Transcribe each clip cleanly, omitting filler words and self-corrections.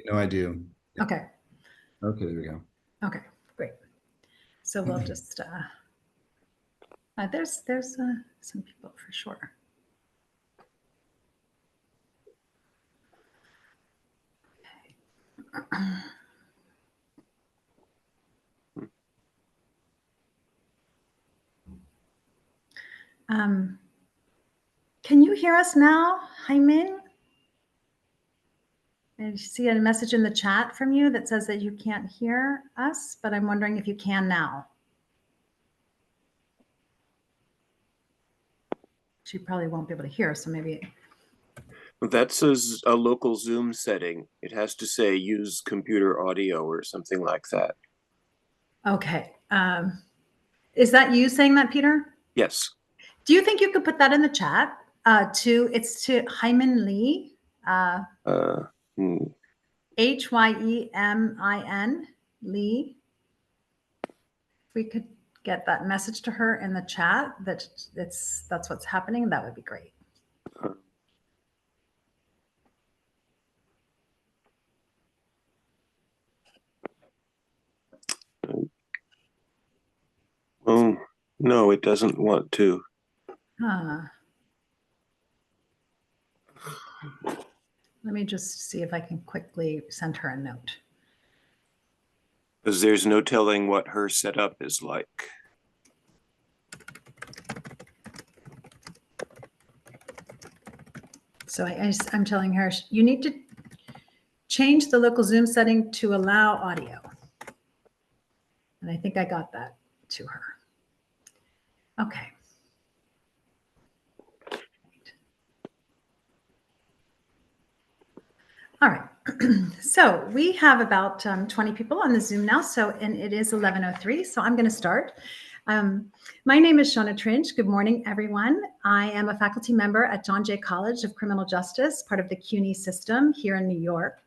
No, I do. Yeah. Okay. Okay, there we go. Okay, great. So we'll just, there's some people for sure. Okay. Can you hear us now, Haimin? I see a message in the chat from you that says that you can't hear us, but I'm wondering if you can now. She probably won't be able to hear, so maybe. That says a local Zoom setting. It has to say use computer audio or something like that. Okay. Is that you saying that, Peter? Yes. Do you think you could put that in the chat? It's to Hyman Lee. Hyemin Lee. If we could get that message to her in the chat that's what's happening, that would be great. Oh, no, it doesn't want to. Let me just see if I can quickly send her a note. Because there's no telling what her setup is like. So I'm telling her, you need to change the local Zoom setting to allow audio. And I think I got that to her. Okay. All right. So we have about 20 people on the Zoom now. And it is 11:03. So I'm going to start. My name is Shawna Trinch. Good morning, everyone. I am a faculty member at John Jay College of Criminal Justice, part of the CUNY system here in New York.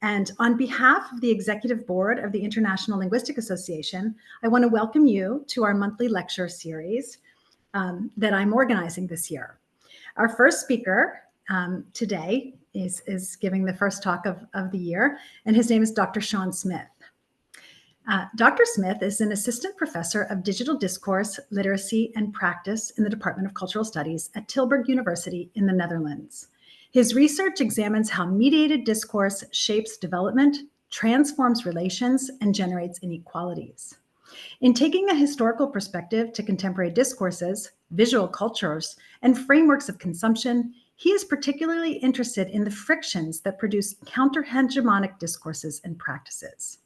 And on behalf of the Executive Board of the International Linguistic Association, I want to welcome you to our monthly lecture series that I'm organizing this year. Our first speaker today is giving the first talk of the year, and his name is Dr. Sean Smith. Dr. Smith is an assistant professor of digital discourse, literacy, and practice in the Department of Cultural Studies at Tilburg University in the Netherlands. His research examines how mediated discourse shapes development, transforms relations, and generates inequalities. In taking a historical perspective to contemporary discourses, visual cultures, and frameworks of consumption, he is particularly interested in the frictions that produce counter-hegemonic discourses and practices.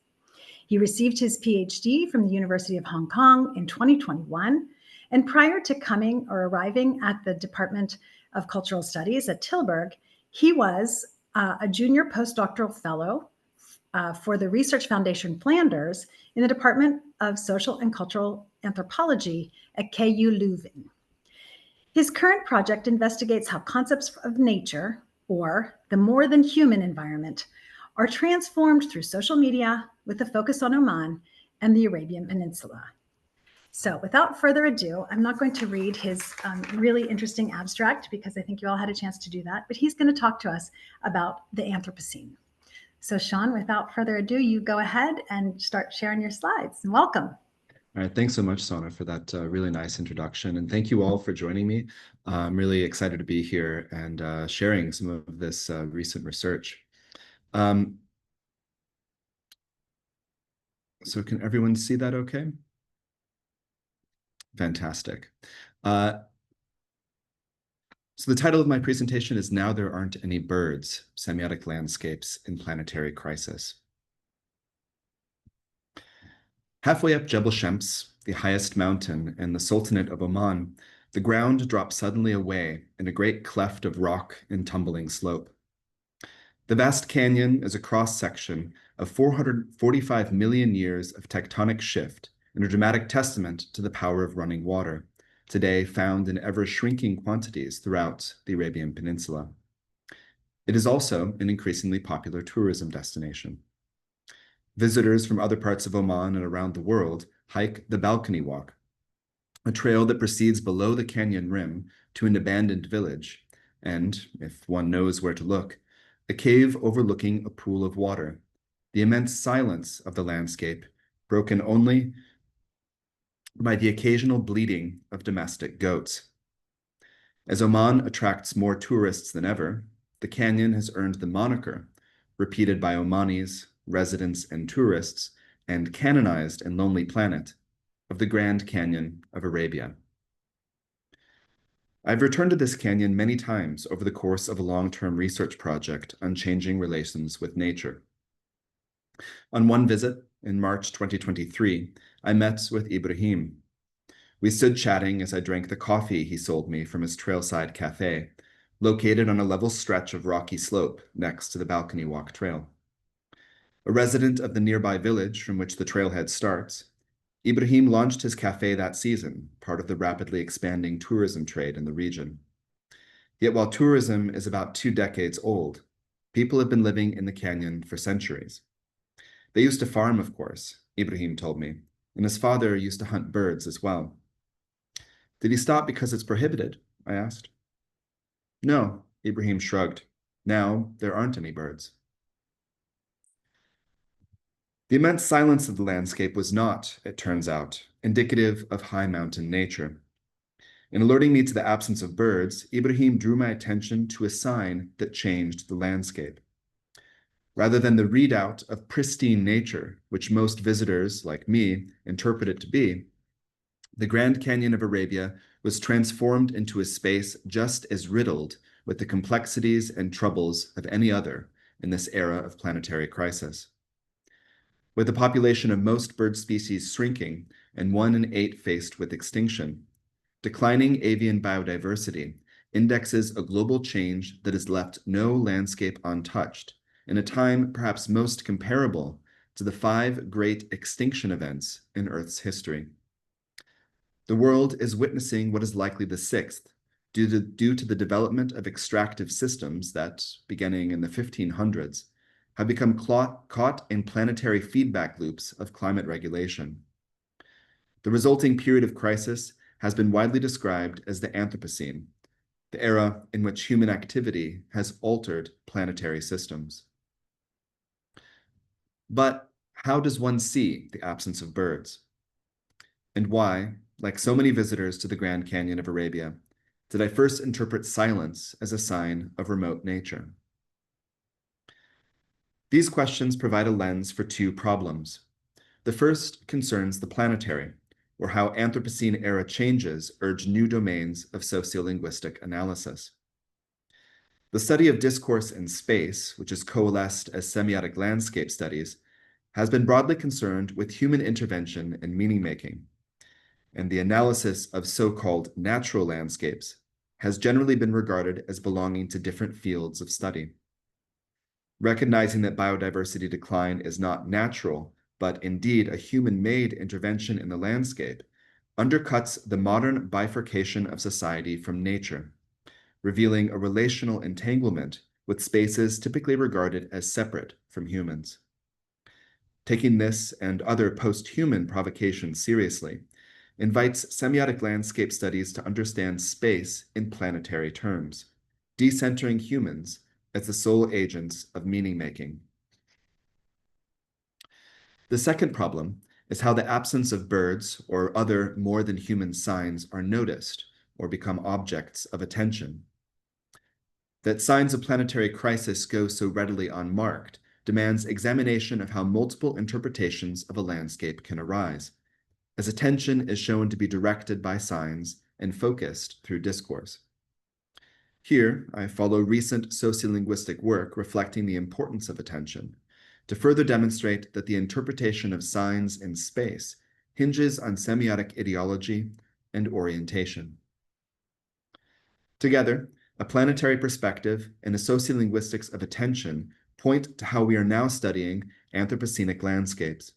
He received his PhD from the University of Hong Kong in 2021, and prior to coming or arriving at the Department of Cultural Studies at Tilburg, he was a junior postdoctoral fellow for the Research Foundation Flanders in the Department of Social and Cultural Anthropology at KU Leuven. His current project investigates how concepts of nature, or the more than human environment, are transformed through social media with a focus on Oman and the Arabian Peninsula. So without further ado, I'm not going to read his really interesting abstract because I think you all had a chance to do that, but he's going to talk to us about the Anthropocene. So Sean, without further ado, you go ahead and start sharing your slides. And welcome. All right, thanks so much, Sona, for that really nice introduction. And thank you all for joining me. I'm really excited to be here and sharing some of this recent research. So can everyone see that okay? Fantastic. So the title of my presentation is Now There Aren't Any Birds, Semiotic Landscapes in Planetary Crisis. Halfway up Jebel Shems, the highest mountain in the Sultanate of Oman, the ground drops suddenly away in a great cleft of rock and tumbling slope. The vast canyon is a cross-section of 445 million years of tectonic shift and a dramatic testament to the power of running water, today found in ever-shrinking quantities throughout the Arabian Peninsula. It is also an increasingly popular tourism destination. Visitors from other parts of Oman and around the world hike the Balcony Walk, a trail that proceeds below the canyon rim to an abandoned village, and, if one knows where to look, a cave overlooking a pool of water, the immense silence of the landscape, broken only by the occasional bleating of domestic goats. As Oman attracts more tourists than ever, the canyon has earned the moniker, repeated by Omanis, residents, and tourists, and canonized in Lonely Planet, of the Grand Canyon of Arabia. I've returned to this canyon many times over the course of a long-term research project on changing relations with nature. On one visit in March 2023, I met with Ibrahim. We stood chatting as I drank the coffee he sold me from his trailside cafe, located on a level stretch of rocky slope next to the Balcony Walk Trail. A resident of the nearby village from which the trailhead starts, Ibrahim launched his cafe that season, part of the rapidly expanding tourism trade in the region. Yet while tourism is about 2 decades old, people have been living in the canyon for centuries. They used to farm, of course, Ibrahim told me, and his father used to hunt birds as well. Did he stop because it's prohibited? I asked. No, Ibrahim shrugged. Now there aren't any birds. The immense silence of the landscape was not, it turns out, indicative of high mountain nature. In alerting me to the absence of birds, Ibrahim drew my attention to a sign that changed the landscape. Rather than the readout of pristine nature, which most visitors, like me, interpret it to be, the Grand Canyon of Arabia was transformed into a space just as riddled with the complexities and troubles of any other in this era of planetary crisis. With the population of most bird species shrinking and 1 in 8 faced with extinction, declining avian biodiversity indexes a global change that has left no landscape untouched in a time perhaps most comparable to the 5 great extinction events in Earth's history. The world is witnessing what is likely the 6th, due to the development of extractive systems that, beginning in the 1500s, have become caught in planetary feedback loops of climate regulation. The resulting period of crisis has been widely described as the Anthropocene, the era in which human activity has altered planetary systems. But how does one see the absence of birds? And why, like so many visitors to the Grand Canyon of Arabia, did I first interpret silence as a sign of remote nature? These questions provide a lens for 2 problems. The first concerns the planetary, or how Anthropocene-era changes urge new domains of sociolinguistic analysis. The study of discourse in space, which is coalesced as semiotic landscape studies, has been broadly concerned with human intervention and meaning-making, and the analysis of so-called natural landscapes has generally been regarded as belonging to different fields of study. Recognizing that biodiversity decline is not natural, but indeed a human-made intervention in the landscape, undercuts the modern bifurcation of society from nature, revealing a relational entanglement with spaces typically regarded as separate from humans. Taking this and other post-human provocations seriously invites semiotic landscape studies to understand space in planetary terms, decentering humans as the sole agents of meaning-making. The second problem is how the absence of birds or other more than human signs are noticed or become objects of attention. That signs of planetary crisis go so readily unmarked demands examination of how multiple interpretations of a landscape can arise, as attention is shown to be directed by signs and focused through discourse. Here, I follow recent sociolinguistic work reflecting the importance of attention to further demonstrate that the interpretation of signs in space hinges on semiotic ideology and orientation. Together, a planetary perspective and a sociolinguistics of attention point to how we are now studying Anthropocenic landscapes.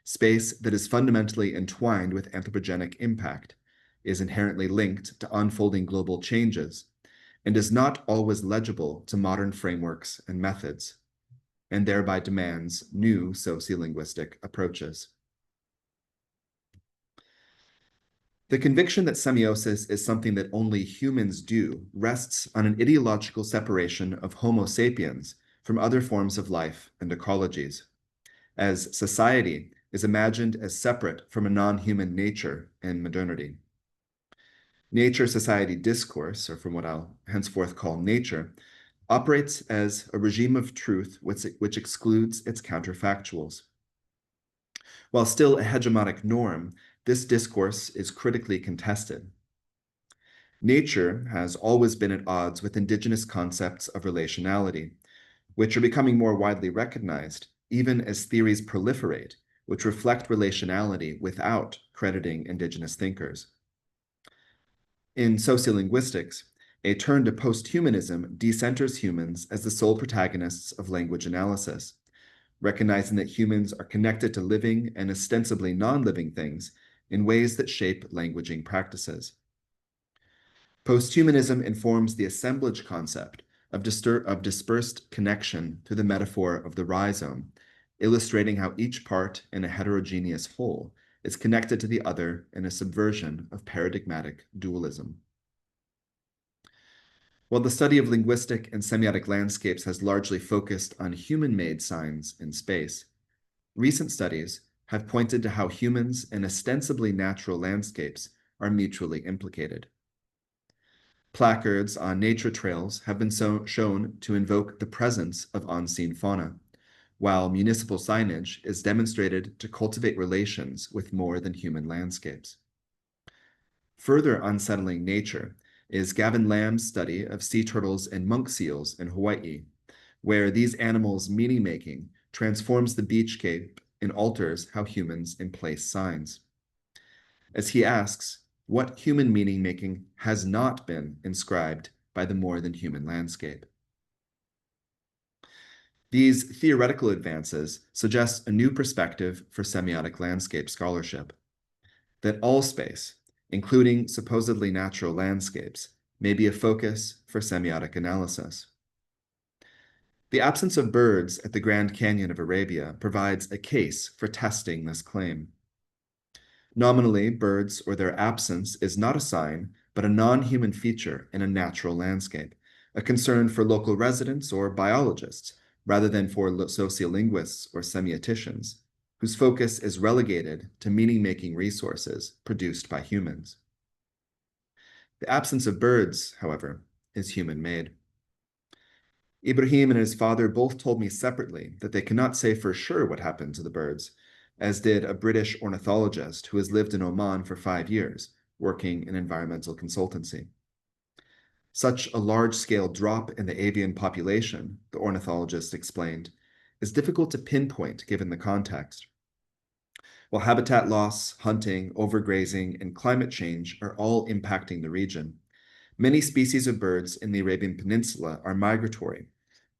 Space that is fundamentally entwined with anthropogenic impact, is inherently linked to unfolding global changes, and is not always legible to modern frameworks and methods, and thereby demands new sociolinguistic approaches. The conviction that semiosis is something that only humans do rests on an ideological separation of Homo sapiens from other forms of life and ecologies, as society is imagined as separate from a non-human nature and modernity. Nature-society discourse, or from what I'll henceforth call nature, operates as a regime of truth which excludes its counterfactuals. While still a hegemonic norm, this discourse is critically contested. Nature has always been at odds with indigenous concepts of relationality, which are becoming more widely recognized, even as theories proliferate, which reflect relationality without crediting indigenous thinkers. In sociolinguistics, a turn to posthumanism decenters humans as the sole protagonists of language analysis, recognizing that humans are connected to living and ostensibly non-living things in ways that shape languaging practices. Posthumanism informs the assemblage concept of dispersed connection through the metaphor of the rhizome, illustrating how each part in a heterogeneous whole is connected to the other in a subversion of paradigmatic dualism. While the study of linguistic and semiotic landscapes has largely focused on human-made signs in space, recent studies have pointed to how humans and ostensibly natural landscapes are mutually implicated. Placards on nature trails have been shown to invoke the presence of unseen fauna, while municipal signage is demonstrated to cultivate relations with more than human landscapes. Further unsettling nature is Gavin Lamb's study of sea turtles and monk seals in Hawaii, where these animals' meaning-making transforms the beachscape and alters how humans emplace signs. As he asks, what human meaning-making has not been inscribed by the more than human landscape? These theoretical advances suggest a new perspective for semiotic landscape scholarship, that all space, including supposedly natural landscapes, may be a focus for semiotic analysis. The absence of birds at the Grand Canyon of Arabia provides a case for testing this claim. Nominally, birds or their absence is not a sign, but a non-human feature in a natural landscape, a concern for local residents or biologists, rather than for sociolinguists or semioticians, whose focus is relegated to meaning-making resources produced by humans. The absence of birds, however, is human-made. Ibrahim and his father both told me separately that they cannot say for sure what happened to the birds, as did a British ornithologist who has lived in Oman for 5 years, working in environmental consultancy. Such a large-scale drop in the avian population, the ornithologist explained, is difficult to pinpoint given the context. While habitat loss, hunting, overgrazing, and climate change are all impacting the region, many species of birds in the Arabian Peninsula are migratory,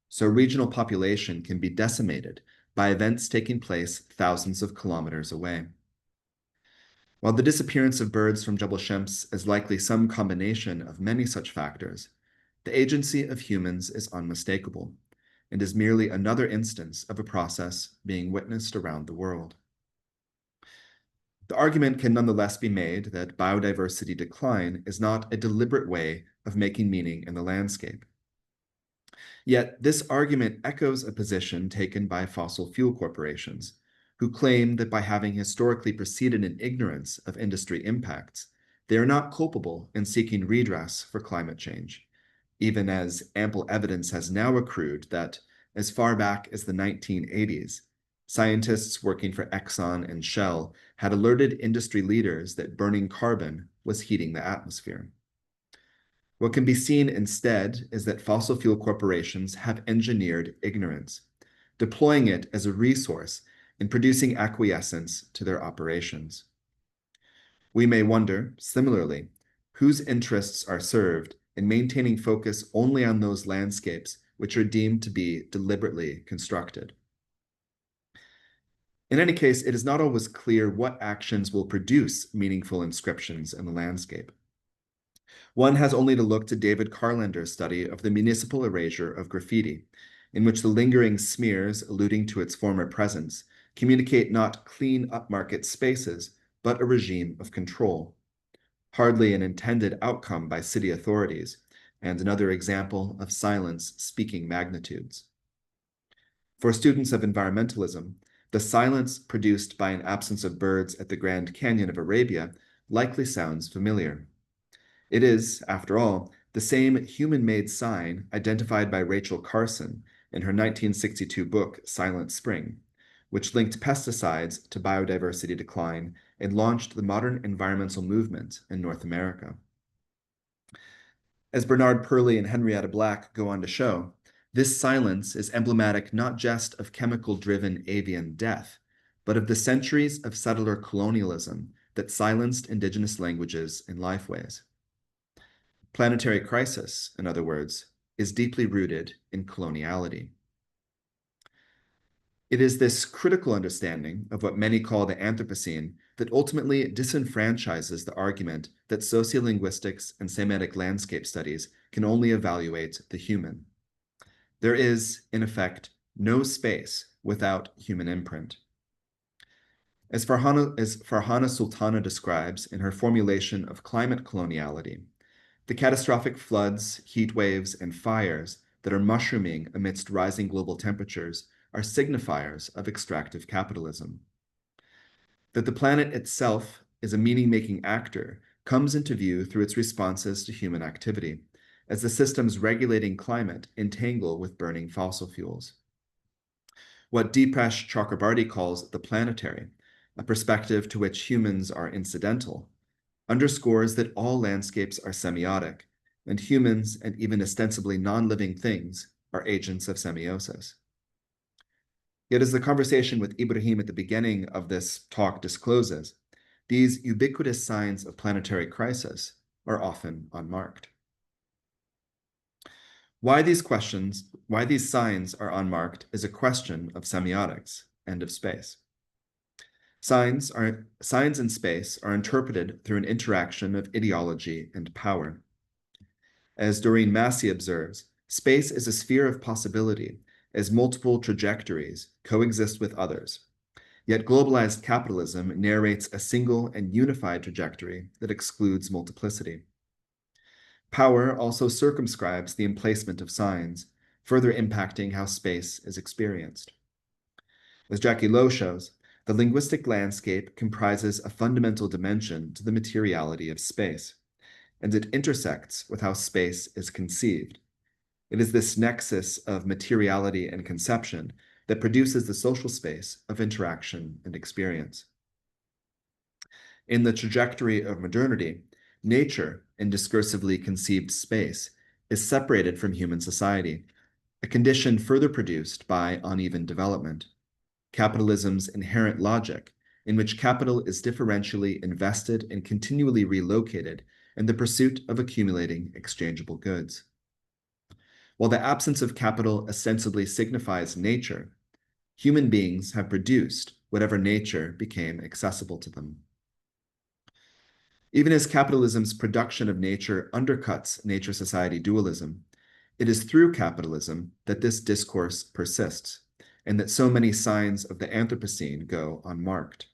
so regional population can be decimated by events taking place thousands of kilometers away. While the disappearance of birds from Jebel Shams is likely some combination of many such factors, the agency of humans is unmistakable and is merely another instance of a process being witnessed around the world. The argument can nonetheless be made that biodiversity decline is not a deliberate way of making meaning in the landscape. Yet this argument echoes a position taken by fossil fuel corporations, who claim that by having historically proceeded in ignorance of industry impacts, they are not culpable in seeking redress for climate change, even as ample evidence has now accrued that, as far back as the 1980s, scientists working for Exxon and Shell had alerted industry leaders that burning carbon was heating the atmosphere. What can be seen instead is that fossil fuel corporations have engineered ignorance, deploying it as a resource in producing acquiescence to their operations. We may wonder, similarly, whose interests are served in maintaining focus only on those landscapes which are deemed to be deliberately constructed. In any case, it is not always clear what actions will produce meaningful inscriptions in the landscape. One has only to look to David Carlander's study of the municipal erasure of graffiti, in which the lingering smears alluding to its former presence communicate not clean upmarket spaces, but a regime of control, hardly an intended outcome by city authorities, and another example of silence speaking magnitudes. For students of environmentalism, the silence produced by an absence of birds at the Grand Canyon of Arabia likely sounds familiar. It is, after all, the same human-made sign identified by Rachel Carson in her 1962 book, Silent Spring, which linked pesticides to biodiversity decline and launched the modern environmental movement in North America. As Bernard Purley and Henrietta Black go on to show, this silence is emblematic not just of chemical-driven avian death, but of the centuries of settler colonialism that silenced indigenous languages and lifeways. Planetary crisis, in other words, is deeply rooted in coloniality. It is this critical understanding of what many call the Anthropocene that ultimately disenfranchises the argument that sociolinguistics and Semitic landscape studies can only evaluate the human. There is, in effect, no space without human imprint. As Farhana Sultana describes in her formulation of climate coloniality, the catastrophic floods, heat waves, and fires that are mushrooming amidst rising global temperatures are signifiers of extractive capitalism. That the planet itself is a meaning-making actor comes into view through its responses to human activity, as the systems regulating climate entangle with burning fossil fuels. What Deepesh Chakrabarty calls the planetary, a perspective to which humans are incidental, underscores that all landscapes are semiotic, and humans and even ostensibly non-living things are agents of semiosis. Yet as the conversation with Ibrahim at the beginning of this talk discloses, these ubiquitous signs of planetary crisis are often unmarked. Why these signs are unmarked is a question of semiotics and of space. Signs in space are interpreted through an interaction of ideology and power. As Doreen Massey observes, space is a sphere of possibility as multiple trajectories coexist with others. Yet globalized capitalism narrates a single and unified trajectory that excludes multiplicity. Power also circumscribes the emplacement of signs, further impacting how space is experienced. As Jackie Lowe shows, the linguistic landscape comprises a fundamental dimension to the materiality of space, and it intersects with how space is conceived. It is this nexus of materiality and conception that produces the social space of interaction and experience. In the trajectory of modernity, nature, in discursively conceived space, is separated from human society, a condition further produced by uneven development. Capitalism's inherent logic, in which capital is differentially invested and continually relocated in the pursuit of accumulating exchangeable goods. While the absence of capital ostensibly signifies nature, human beings have produced whatever nature became accessible to them. Even as capitalism's production of nature undercuts nature-society dualism, it is through capitalism that this discourse persists, and that so many signs of the Anthropocene go unmarked.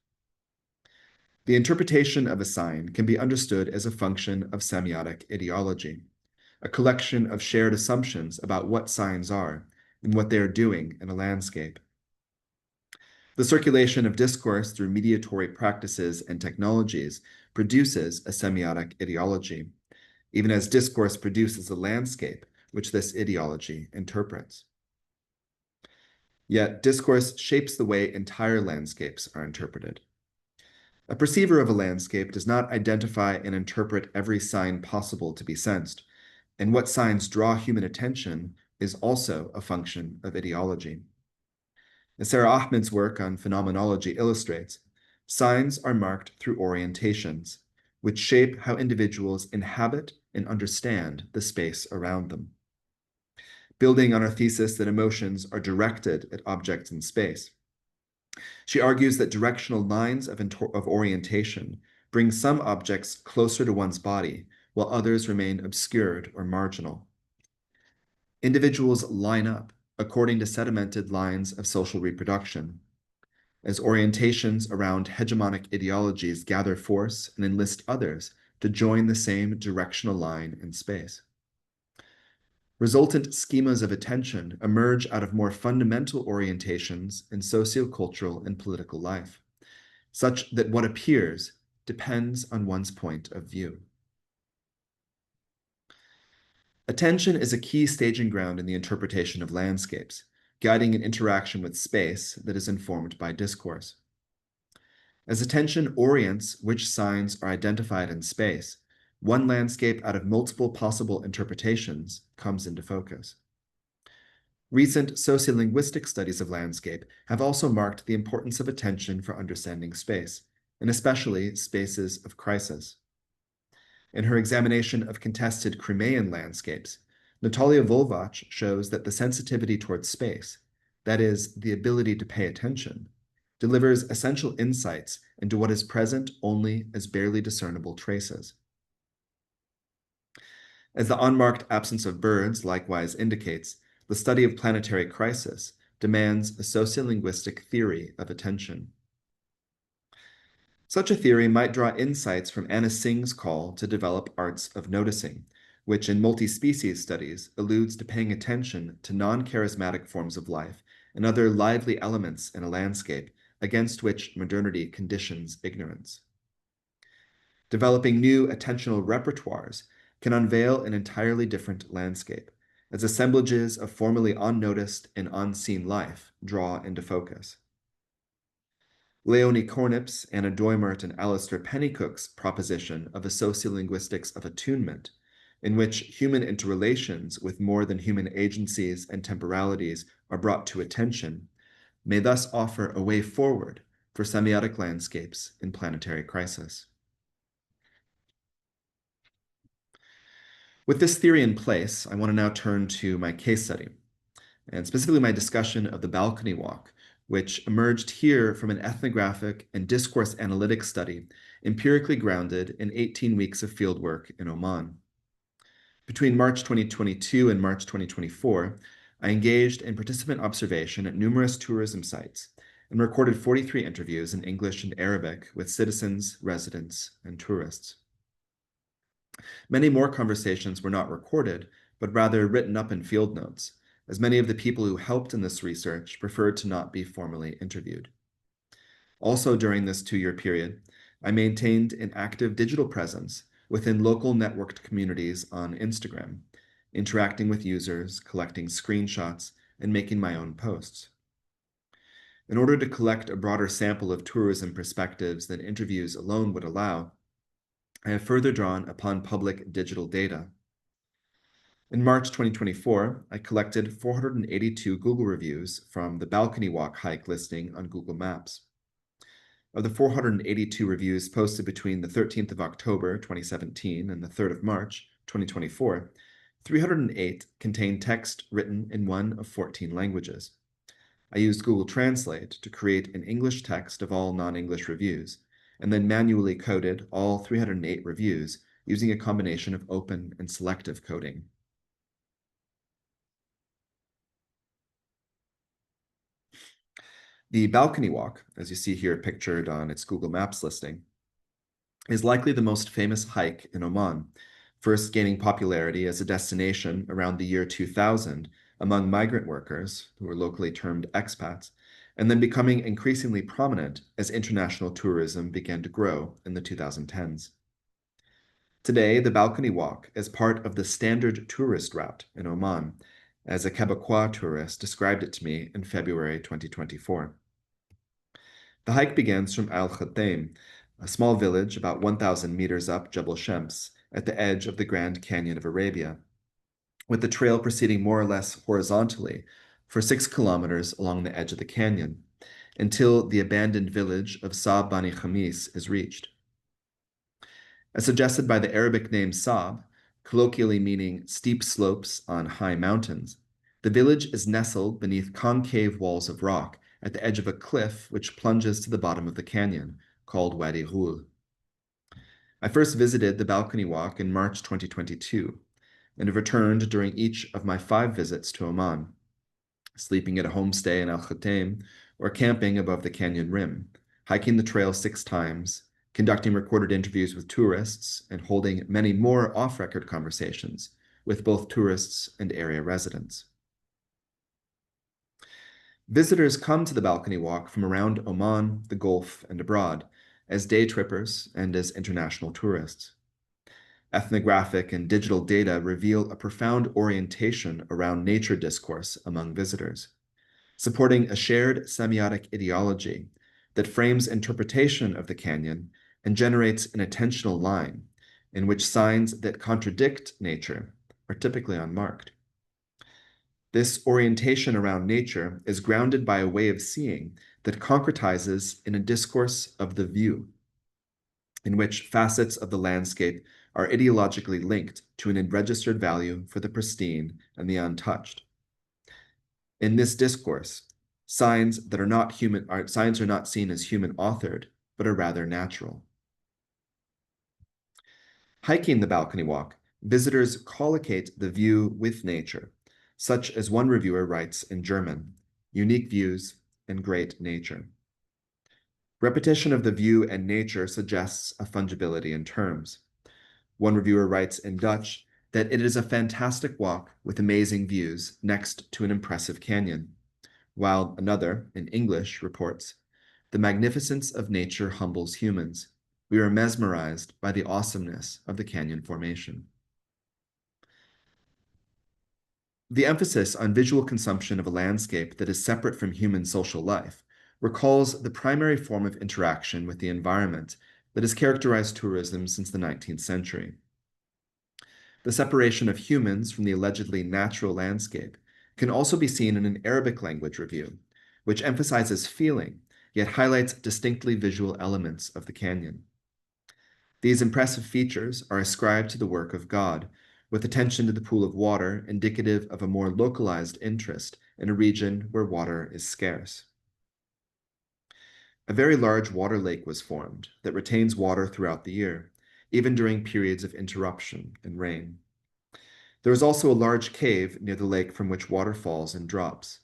The interpretation of a sign can be understood as a function of semiotic ideology, a collection of shared assumptions about what signs are and what they are doing in a landscape. The circulation of discourse through mediatory practices and technologies produces a semiotic ideology, even as discourse produces a landscape which this ideology interprets. Yet discourse shapes the way entire landscapes are interpreted. A perceiver of a landscape does not identify and interpret every sign possible to be sensed, and what signs draw human attention is also a function of ideology. As Sarah Ahmed's work on phenomenology illustrates, signs are marked through orientations, which shape how individuals inhabit and understand the space around them. Building on her thesis that emotions are directed at objects in space, she argues that directional lines of orientation bring some objects closer to one's body, while others remain obscured or marginal. Individuals line up according to sedimented lines of social reproduction. As orientations around hegemonic ideologies gather force and enlist others to join the same directional line in space. Resultant schemas of attention emerge out of more fundamental orientations in sociocultural and political life, such that what appears depends on one's point of view. Attention is a key staging ground in the interpretation of landscapes, guiding an interaction with space that is informed by discourse. As attention orients which signs are identified in space, one landscape out of multiple possible interpretations comes into focus. Recent sociolinguistic studies of landscape have also marked the importance of attention for understanding space, and especially spaces of crisis. In her examination of contested Crimean landscapes, Natalia Volvach shows that the sensitivity towards space, that is, the ability to pay attention, delivers essential insights into what is present only as barely discernible traces. As the unmarked absence of birds likewise indicates, the study of planetary crisis demands a sociolinguistic theory of attention. Such a theory might draw insights from Anna Singh's call to develop arts of noticing, which in multi-species studies alludes to paying attention to non-charismatic forms of life and other lively elements in a landscape against which modernity conditions ignorance. Developing new attentional repertoires can unveil an entirely different landscape, as assemblages of formerly unnoticed and unseen life draw into focus. Leonie Kornip's, Anna Doimert, and Alistair Pennycook's proposition of a sociolinguistics of attunement, in which human interrelations with more than human agencies and temporalities are brought to attention, may thus offer a way forward for semiotic landscapes in planetary crisis. With this theory in place, I want to now turn to my case study, and specifically my discussion of the balcony walk, which emerged here from an ethnographic and discourse analytic study empirically grounded in 18 weeks of fieldwork in Oman. Between March 2022 and March 2024, I engaged in participant observation at numerous tourism sites and recorded 43 interviews in English and Arabic with citizens, residents, and tourists. Many more conversations were not recorded, but rather written up in field notes, as many of the people who helped in this research preferred to not be formally interviewed. Also during this 2-year period, I maintained an active digital presence within local networked communities on Instagram, interacting with users, collecting screenshots, and making my own posts. In order to collect a broader sample of tourism perspectives than interviews alone would allow, I have further drawn upon public digital data. In March 2024, I collected 482 Google reviews from the Balcony Walk hike listing on Google Maps. Of the 482 reviews posted between the 13th of October 2017 and the 3rd of March 2024, 308 contained text written in one of 14 languages. I used Google Translate to create an English text of all non-English reviews, and then manually coded all 308 reviews using a combination of open and selective coding. The balcony walk, as you see here pictured on its Google Maps listing, is likely the most famous hike in Oman, first gaining popularity as a destination around the year 2000 among migrant workers, who were locally termed expats, and then becoming increasingly prominent as international tourism began to grow in the 2010s. Today, the balcony walk is part of the standard tourist route in Oman, as a Quebecois tourist described it to me in February 2024. The hike begins from Al Khatem, a small village about 1,000 meters up Jebel Shems, at the edge of the Grand Canyon of Arabia, with the trail proceeding more or less horizontally for 6 kilometers along the edge of the canyon, until the abandoned village of Saab Bani Khamis is reached. As suggested by the Arabic name Saab, colloquially meaning steep slopes on high mountains, the village is nestled beneath concave walls of rock at the edge of a cliff which plunges to the bottom of the canyon, called Wadi Ghul. I first visited the balcony walk in March 2022, and have returned during each of my 5 visits to Oman, sleeping at a homestay in Al Khatem or camping above the canyon rim, hiking the trail 6 times, conducting recorded interviews with tourists and holding many more off-record conversations with both tourists and area residents. Visitors come to the balcony walk from around Oman, the Gulf, and abroad, as day trippers and as international tourists. Ethnographic and digital data reveal a profound orientation around nature discourse among visitors, supporting a shared semiotic ideology that frames interpretation of the canyon and generates an attentional line in which signs that contradict nature are typically unmarked. This orientation around nature is grounded by a way of seeing that concretizes in a discourse of the view, in which facets of the landscape are ideologically linked to an unregistered value for the pristine and the untouched. In this discourse, signs are not seen as human authored, but are rather natural. Hiking the balcony walk, visitors collocate the view with nature, such as one reviewer writes in German, unique views and great nature. Repetition of the view and nature suggests a fungibility in terms. One reviewer writes in Dutch that it is a fantastic walk with amazing views next to an impressive canyon, while another, in English, reports, the magnificence of nature humbles humans. We are mesmerized by the awesomeness of the canyon formation. The emphasis on visual consumption of a landscape that is separate from human social life recalls the primary form of interaction with the environment that has characterized tourism since the 19th century. The separation of humans from the allegedly natural landscape can also be seen in an Arabic language review, which emphasizes feeling, yet highlights distinctly visual elements of the canyon. These impressive features are ascribed to the work of God, with attention to the pool of water indicative of a more localized interest in a region where water is scarce. A very large water lake was formed that retains water throughout the year, even during periods of interruption and rain. There is also a large cave near the lake from which water falls and drops.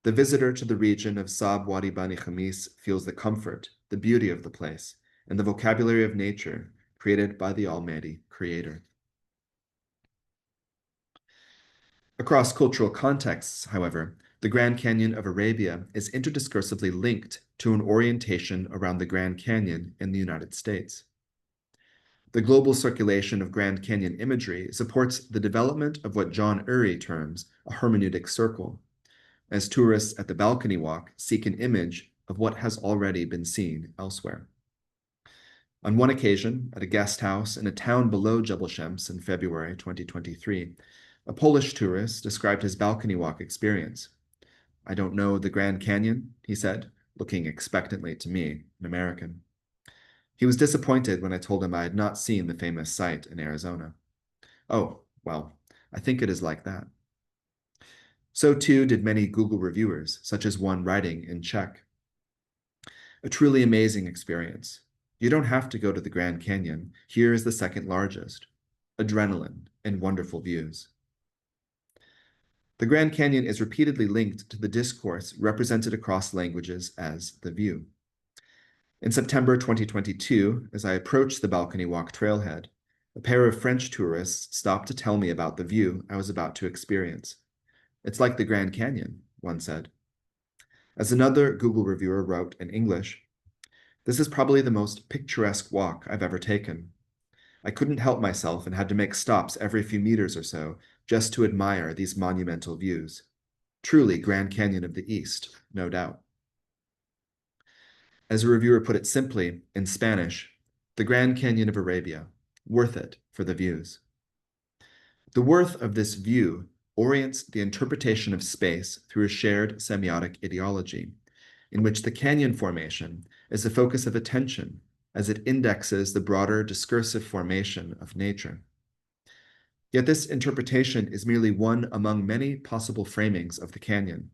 The visitor to the region of Saab Wadi Bani Khamis feels the comfort, the beauty of the place, and the vocabulary of nature created by the Almighty Creator. Across cultural contexts, however, the Grand Canyon of Arabia is interdiscursively linked to an orientation around the Grand Canyon in the United States. The global circulation of Grand Canyon imagery supports the development of what John Urry terms a hermeneutic circle, as tourists at the balcony walk seek an image of what has already been seen elsewhere. On one occasion, at a guest house in a town below Jebel Shems in February 2023, a Polish tourist described his balcony walk experience. "I don't know the Grand Canyon," he said, looking expectantly to me, an American. He was disappointed when I told him I had not seen the famous site in Arizona. "Oh, well, I think it is like that." So too did many Google reviewers, such as one writing in Czech. "A truly amazing experience. You don't have to go to the Grand Canyon. Here is the second largest. Adrenaline and wonderful views." The Grand Canyon is repeatedly linked to the discourse represented across languages as the view. In September 2022, as I approached the balcony walk trailhead, a pair of French tourists stopped to tell me about the view I was about to experience. "It's like the Grand Canyon," one said. As another Google reviewer wrote in English, "This is probably the most picturesque walk I've ever taken. I couldn't help myself and had to make stops every few meters or so just to admire these monumental views. Truly Grand Canyon of the East, no doubt." As a reviewer put it simply, in Spanish, the Grand Canyon of Arabia, worth it for the views. The worth of this view orients the interpretation of space through a shared semiotic ideology, in which the canyon formation is the focus of attention as it indexes the broader discursive formation of nature. Yet this interpretation is merely one among many possible framings of the canyon,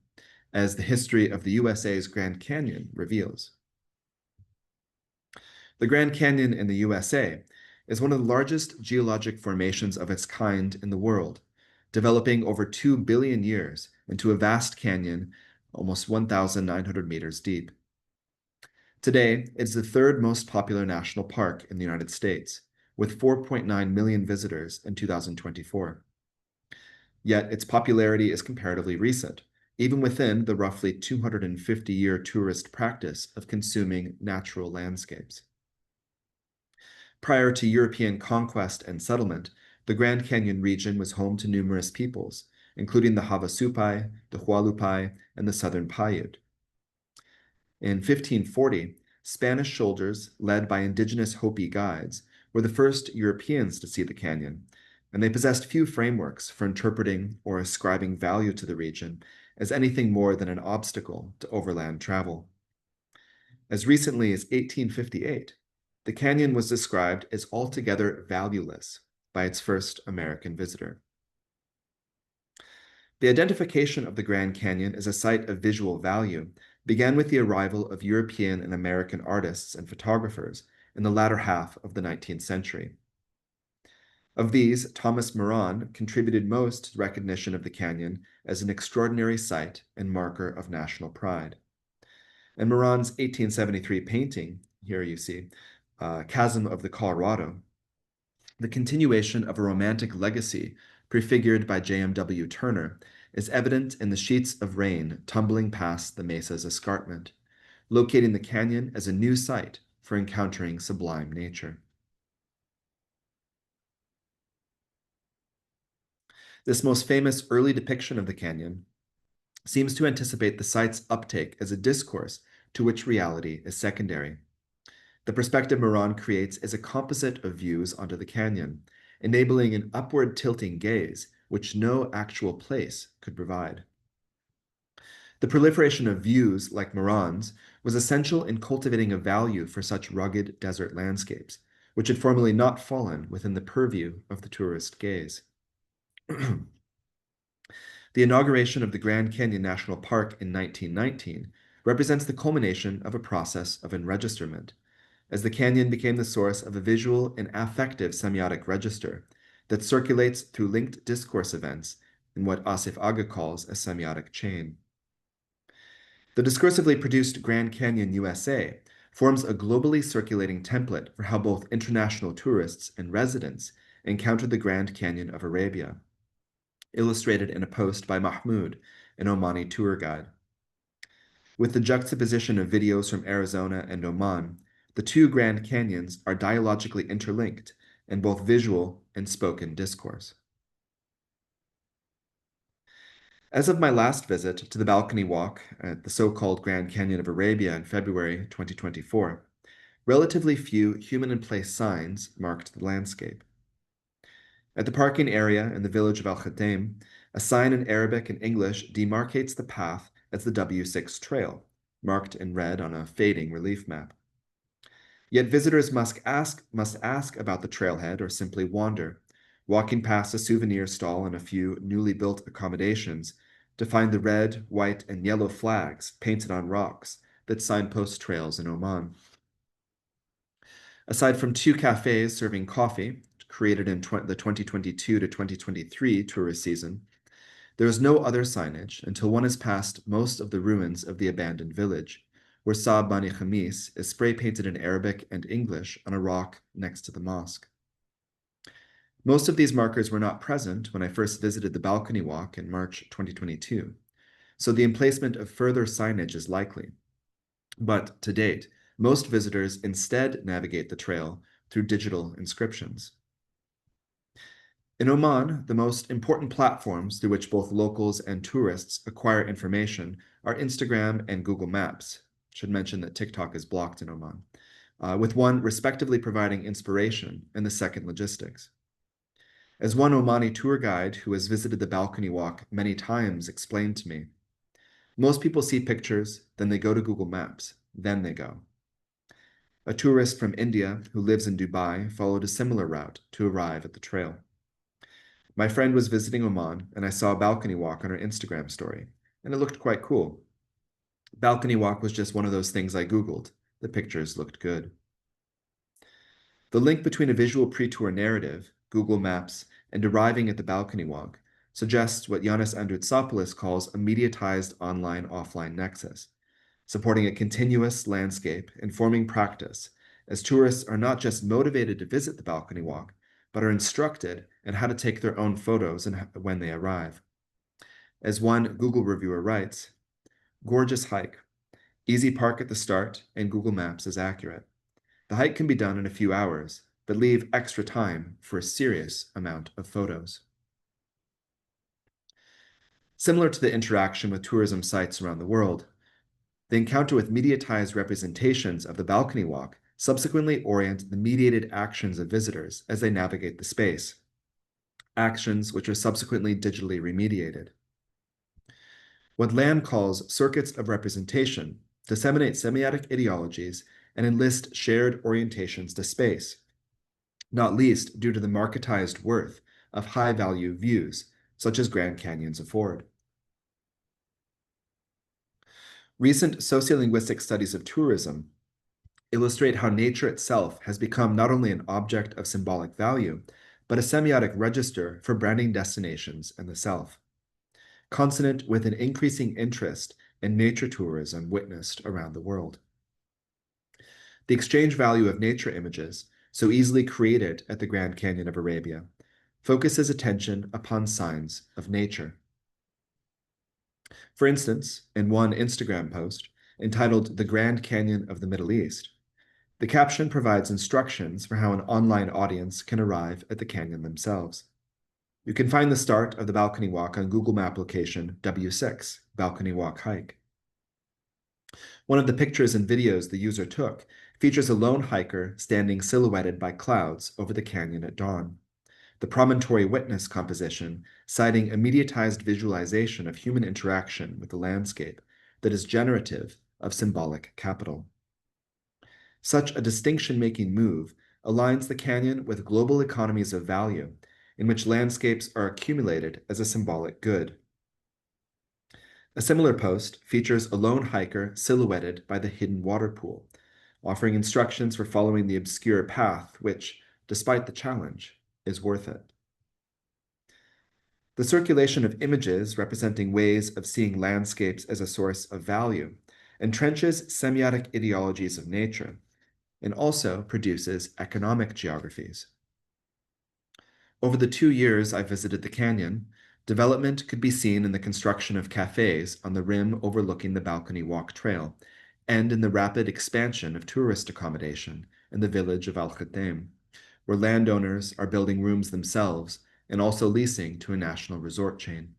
as the history of the USA's Grand Canyon reveals. The Grand Canyon in the USA is one of the largest geologic formations of its kind in the world, developing over 2 billion years into a vast canyon almost 1,900 meters deep. Today, it's the third most popular national park in the United States, with 4.9 million visitors in 2024. Yet its popularity is comparatively recent, even within the roughly 250-year tourist practice of consuming natural landscapes. Prior to European conquest and settlement, the Grand Canyon region was home to numerous peoples, including the Havasupai, the Hualupai, and the Southern Paiute. In 1540, Spanish soldiers, led by indigenous Hopi guides, were the first Europeans to see the canyon, and they possessed few frameworks for interpreting or ascribing value to the region as anything more than an obstacle to overland travel. As recently as 1858, the canyon was described as altogether valueless by its first American visitor. The identification of the Grand Canyon as a site of visual value began with the arrival of European and American artists and photographers in the latter half of the 19th century. Of these, Thomas Moran contributed most to recognition of the canyon as an extraordinary site and marker of national pride. And Moran's 1873 painting, here you see, Chasm of the Colorado, the continuation of a romantic legacy prefigured by J.M.W. Turner, is evident in the sheets of rain tumbling past the mesa's escarpment, locating the canyon as a new site for encountering sublime nature. This most famous early depiction of the canyon seems to anticipate the site's uptake as a discourse to which reality is secondary. The perspective Moran creates is a composite of views onto the canyon, enabling an upward tilting gaze which no actual place could provide. The proliferation of views like Moran's was essential in cultivating a value for such rugged desert landscapes, which had formerly not fallen within the purview of the tourist gaze. The inauguration of the Grand Canyon National Park in 1919 represents the culmination of a process of enregisterment, as the canyon became the source of a visual and affective semiotic register that circulates through linked discourse events in what Asif Agha calls a semiotic chain. The discursively produced Grand Canyon USA forms a globally circulating template for how both international tourists and residents encounter the Grand Canyon of Arabia, illustrated in a post by Mahmoud, an Omani tour guide. With the juxtaposition of videos from Arizona and Oman, the two Grand Canyons are dialogically interlinked in both visual and spoken discourse. As of my last visit to the balcony walk at the so-called Grand Canyon of Arabia in February 2024, relatively few human-in-place signs marked the landscape. At the parking area in the village of Al-Khatem, a sign in Arabic and English demarcates the path as the W6 trail, marked in red on a fading relief map. Yet visitors must ask about the trailhead or simply wander, walking past a souvenir stall and a few newly built accommodations to find the red, white, and yellow flags painted on rocks that signpost trails in Oman. Aside from two cafes serving coffee, created in the 2022 to 2023 tourist season, there is no other signage until one has passed most of the ruins of the abandoned village, where Saab Bani Khamis is spray-painted in Arabic and English on a rock next to the mosque. Most of these markers were not present when I first visited the balcony walk in March 2022, so the emplacement of further signage is likely. But to date, most visitors instead navigate the trail through digital inscriptions. In Oman, the most important platforms through which both locals and tourists acquire information are Instagram and Google Maps. Should mention that TikTok is blocked in Oman, with one respectively providing inspiration and the second logistics. As one Omani tour guide who has visited the balcony walk many times explained to me, most people see pictures, then they go to Google Maps, then they go. A tourist from India who lives in Dubai followed a similar route to arrive at the trail. My friend was visiting Oman, and I saw a balcony walk on her Instagram story, and it looked quite cool. Balcony walk was just one of those things I Googled. The pictures looked good. The link between a visual pre-tour narrative, Google Maps, and arriving at the balcony walk suggests what Yanis Androutsopoulos calls a mediatized online-offline nexus, supporting a continuous landscape informing practice, as tourists are not just motivated to visit the balcony walk, but are instructed in how to take their own photos and when they arrive. As one Google reviewer writes, "Gorgeous hike, easy park at the start, and Google Maps is accurate. The hike can be done in a few hours, but leave extra time for a serious amount of photos." Similar to the interaction with tourism sites around the world, the encounter with mediatized representations of the balcony walk subsequently orient the mediated actions of visitors as they navigate the space, actions which are subsequently digitally remediated. What Lamb calls circuits of representation disseminate semiotic ideologies and enlist shared orientations to space, not least due to the marketized worth of high-value views, such as Grand Canyons afford. Recent sociolinguistic studies of tourism illustrate how nature itself has become not only an object of symbolic value, but a semiotic register for branding destinations and the self, consonant with an increasing interest in nature tourism witnessed around the world. The exchange value of nature images, so easily created at the Grand Canyon of Arabia, focuses attention upon signs of nature. For instance, in one Instagram post entitled "The Grand Canyon of the Middle East," the caption provides instructions for how an online audience can arrive at the canyon themselves. You can find the start of the balcony walk on Google Map location W6, Balcony Walk Hike. One of the pictures and videos the user took features a lone hiker standing silhouetted by clouds over the canyon at dawn. The promontory witness composition citing a mediatized visualization of human interaction with the landscape that is generative of symbolic capital. Such a distinction-making move aligns the canyon with global economies of value, in which landscapes are accumulated as a symbolic good. A similar post features a lone hiker silhouetted by the hidden water pool, offering instructions for following the obscure path, which, despite the challenge, is worth it. The circulation of images representing ways of seeing landscapes as a source of value entrenches semiotic ideologies of nature, and also produces economic geographies. Over the 2 years I visited the canyon, development could be seen in the construction of cafes on the rim overlooking the balcony walk trail, and in the rapid expansion of tourist accommodation in the village of Al-Khatem, where landowners are building rooms themselves and also leasing to a national resort chain.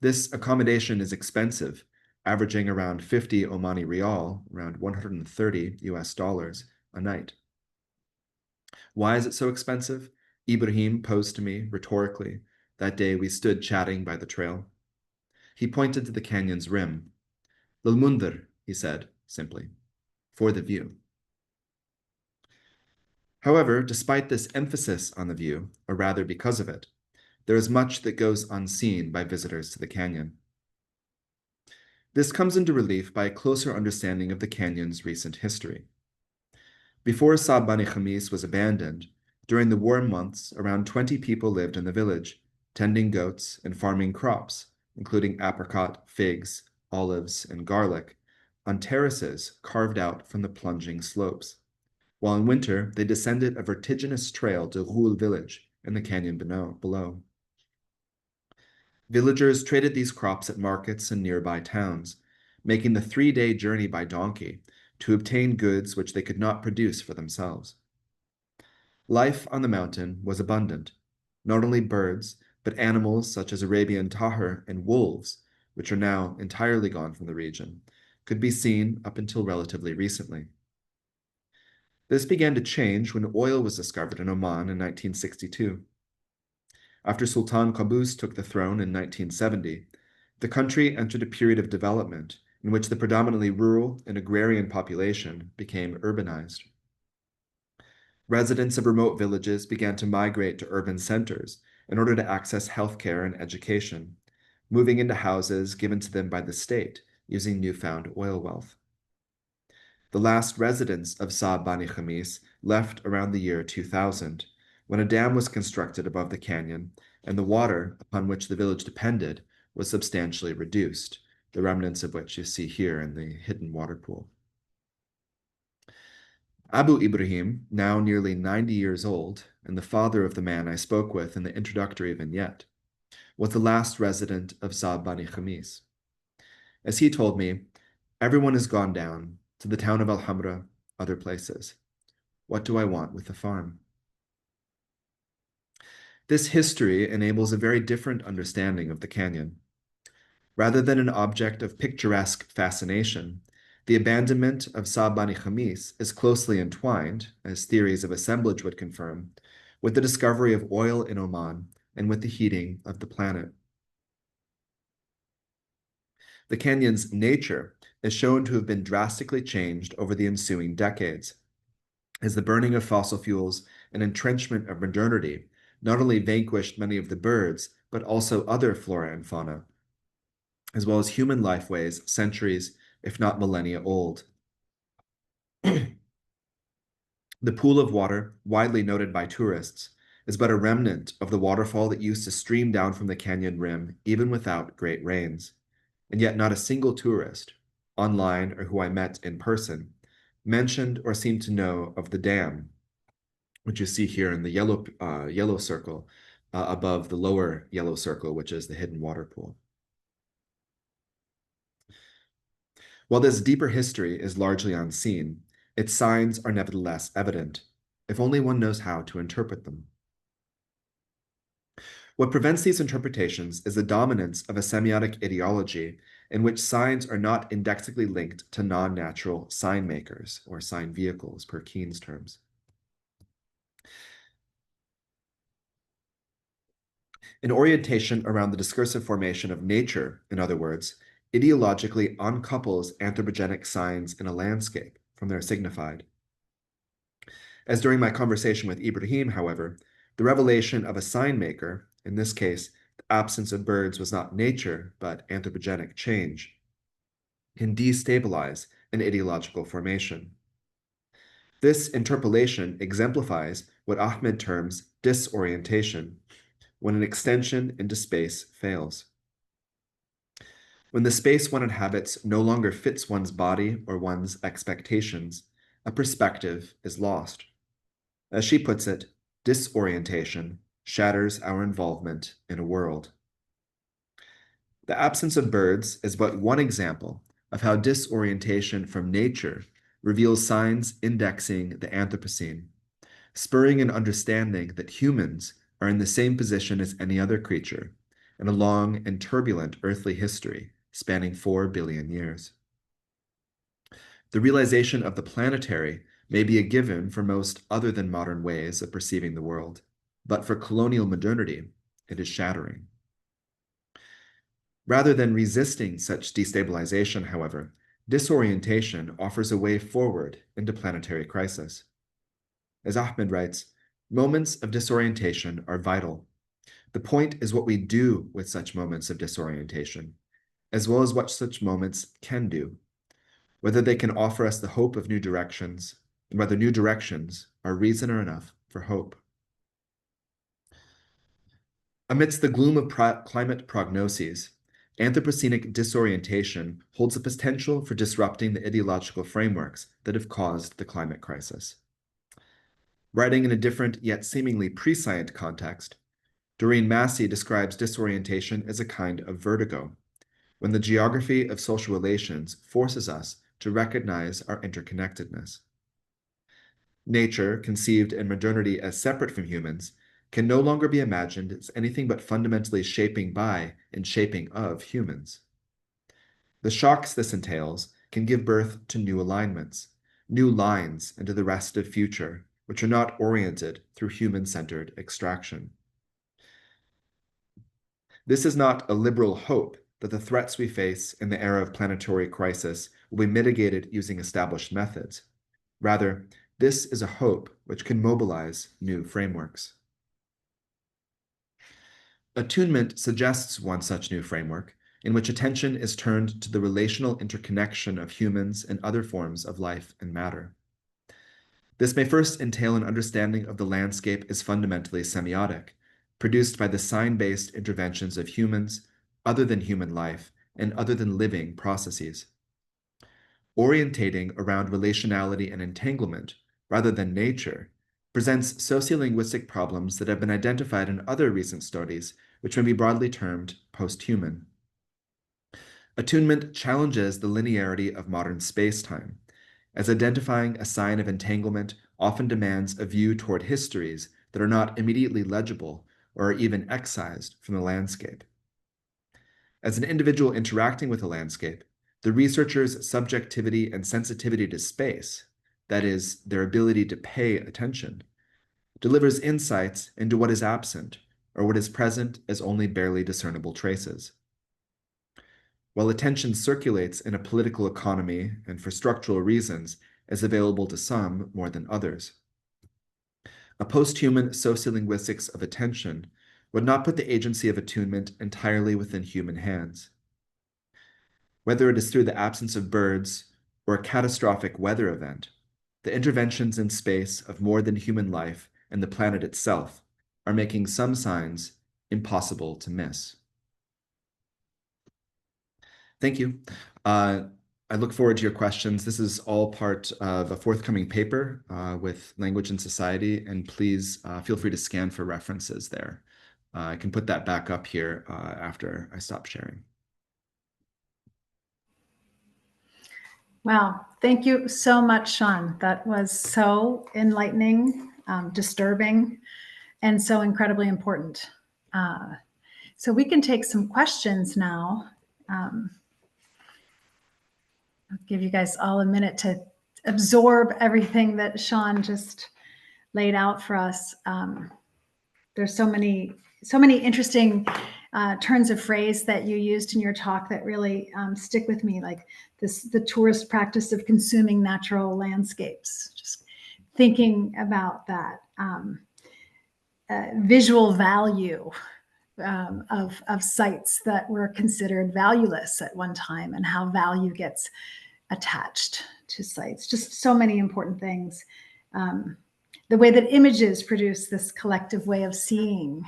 This accommodation is expensive, averaging around 50 Omani rial, around 130 US dollars, a night. Why is it so expensive? Ibrahim posed to me rhetorically that day we stood chatting by the trail. He pointed to the canyon's rim. "Lil Mundhir," he said simply, "for the view." However, despite this emphasis on the view, or rather because of it, there is much that goes unseen by visitors to the canyon. This comes into relief by a closer understanding of the canyon's recent history. Before Saab Bani Khamis was abandoned, during the warm months, around 20 people lived in the village, tending goats and farming crops, including apricot, figs, olives, and garlic, on terraces carved out from the plunging slopes, while in winter they descended a vertiginous trail to Ghul village in the canyon below. Villagers traded these crops at markets in nearby towns, making the 3-day journey by donkey to obtain goods which they could not produce for themselves. Life on the mountain was abundant, not only birds, but animals such as Arabian tahir and wolves, which are now entirely gone from the region, could be seen up until relatively recently. This began to change when oil was discovered in Oman in 1962. After Sultan Qaboos took the throne in 1970, the country entered a period of development in which the predominantly rural and agrarian population became urbanized. Residents of remote villages began to migrate to urban centers in order to access healthcare and education, moving into houses given to them by the state using newfound oil wealth. The last residents of Saab Bani Khamis left around the year 2000, when a dam was constructed above the canyon and the water upon which the village depended was substantially reduced, the remnants of which you see here in the hidden water pool. Abu Ibrahim, now nearly 90 years old, and the father of the man I spoke with in the introductory vignette, was the last resident of Saab Bani Khamis. As he told me, everyone has gone down to the town of Al-Hamra, other places. What do I want with the farm? This history enables a very different understanding of the canyon. Rather than an object of picturesque fascination, the abandonment of Saab Bani Khamis is closely entwined, as theories of assemblage would confirm, with the discovery of oil in Oman and with the heating of the planet. The canyon's nature is shown to have been drastically changed over the ensuing decades, as the burning of fossil fuels and entrenchment of modernity not only vanquished many of the birds, but also other flora and fauna, as well as human lifeways centuries, if not millennia old. The pool of water, widely noted by tourists, is but a remnant of the waterfall that used to stream down from the canyon rim even without great rains. And yet not a single tourist, online or who I met in person, mentioned or seemed to know of the dam, which you see here in the yellow circle above the lower yellow circle, which is the hidden water pool. While this deeper history is largely unseen, its signs are nevertheless evident, if only one knows how to interpret them. What prevents these interpretations is the dominance of a semiotic ideology in which signs are not indexically linked to non-natural sign makers, or sign vehicles, per Keene's terms. An orientation around the discursive formation of nature, in other words, ideologically uncouples anthropogenic signs in a landscape from their signified. As during my conversation with Ibrahim, however, the revelation of a sign maker, in this case, the absence of birds was not nature, but anthropogenic change, can destabilize an ideological formation. This interpolation exemplifies what Ahmed terms disorientation, when an extension into space fails. When the space one inhabits no longer fits one's body or one's expectations, a perspective is lost. As she puts it, disorientation shatters our involvement in a world. The absence of birds is but one example of how disorientation from nature reveals signs indexing the Anthropocene, spurring an understanding that humans are in the same position as any other creature in a long and turbulent earthly history spanning 4 billion years. The realization of the planetary may be a given for most other than modern ways of perceiving the world, but for colonial modernity, it is shattering. Rather than resisting such destabilization, however, disorientation offers a way forward into planetary crisis. As Ahmed writes, moments of disorientation are vital. The point is what we do with such moments of disorientation, as well as what such moments can do, whether they can offer us the hope of new directions, and whether new directions are reason enough for hope. Amidst the gloom of climate prognoses, Anthropocenic disorientation holds the potential for disrupting the ideological frameworks that have caused the climate crisis. Writing in a different yet seemingly prescient context, Doreen Massey describes disorientation as a kind of vertigo, when the geography of social relations forces us to recognize our interconnectedness. Nature, conceived in modernity as separate from humans, can no longer be imagined as anything but fundamentally shaping by and shaping of humans. The shocks this entails can give birth to new alignments, new lines into the restive future, which are not oriented through human-centered extraction. This is not a liberal hope that the threats we face in the era of planetary crisis will be mitigated using established methods. Rather, this is a hope which can mobilize new frameworks. Attunement suggests one such new framework, in which attention is turned to the relational interconnection of humans and other forms of life and matter. This may first entail an understanding of the landscape as fundamentally semiotic, produced by the sign-based interventions of humans, other than human life, and other than living processes. Orientating around relationality and entanglement, rather than nature, presents sociolinguistic problems that have been identified in other recent studies, which may be broadly termed post-human. Attunement challenges the linearity of modern space-time, as identifying a sign of entanglement often demands a view toward histories that are not immediately legible or are even excised from the landscape. As an individual interacting with a landscape, the researcher's subjectivity and sensitivity to space, that is, their ability to pay attention, delivers insights into what is absent or what is present as only barely discernible traces. While attention circulates in a political economy and for structural reasons is available to some more than others. A post-human sociolinguistics of attention would not put the agency of attunement entirely within human hands. Whether it is through the absence of birds or a catastrophic weather event, the interventions in space of more than human life and the planet itself are making some signs impossible to miss. Thank you. I look forward to your questions. This is all part of a forthcoming paper with Language and Society, and please feel free to scan for references there. I can put that back up here after I stop sharing. Wow, thank you so much, Sean. That was so enlightening, disturbing, and so incredibly important. So we can take some questions now. I'll give you guys all a minute to absorb everything that Sean just laid out for us. There's so many interesting turns of phrase that you used in your talk that really stick with me, like the tourist practice of consuming natural landscapes. Just thinking about that visual value of sites that were considered valueless at one time, and how value gets attached to sites. Just so many important things. The way that images produce this collective way of seeing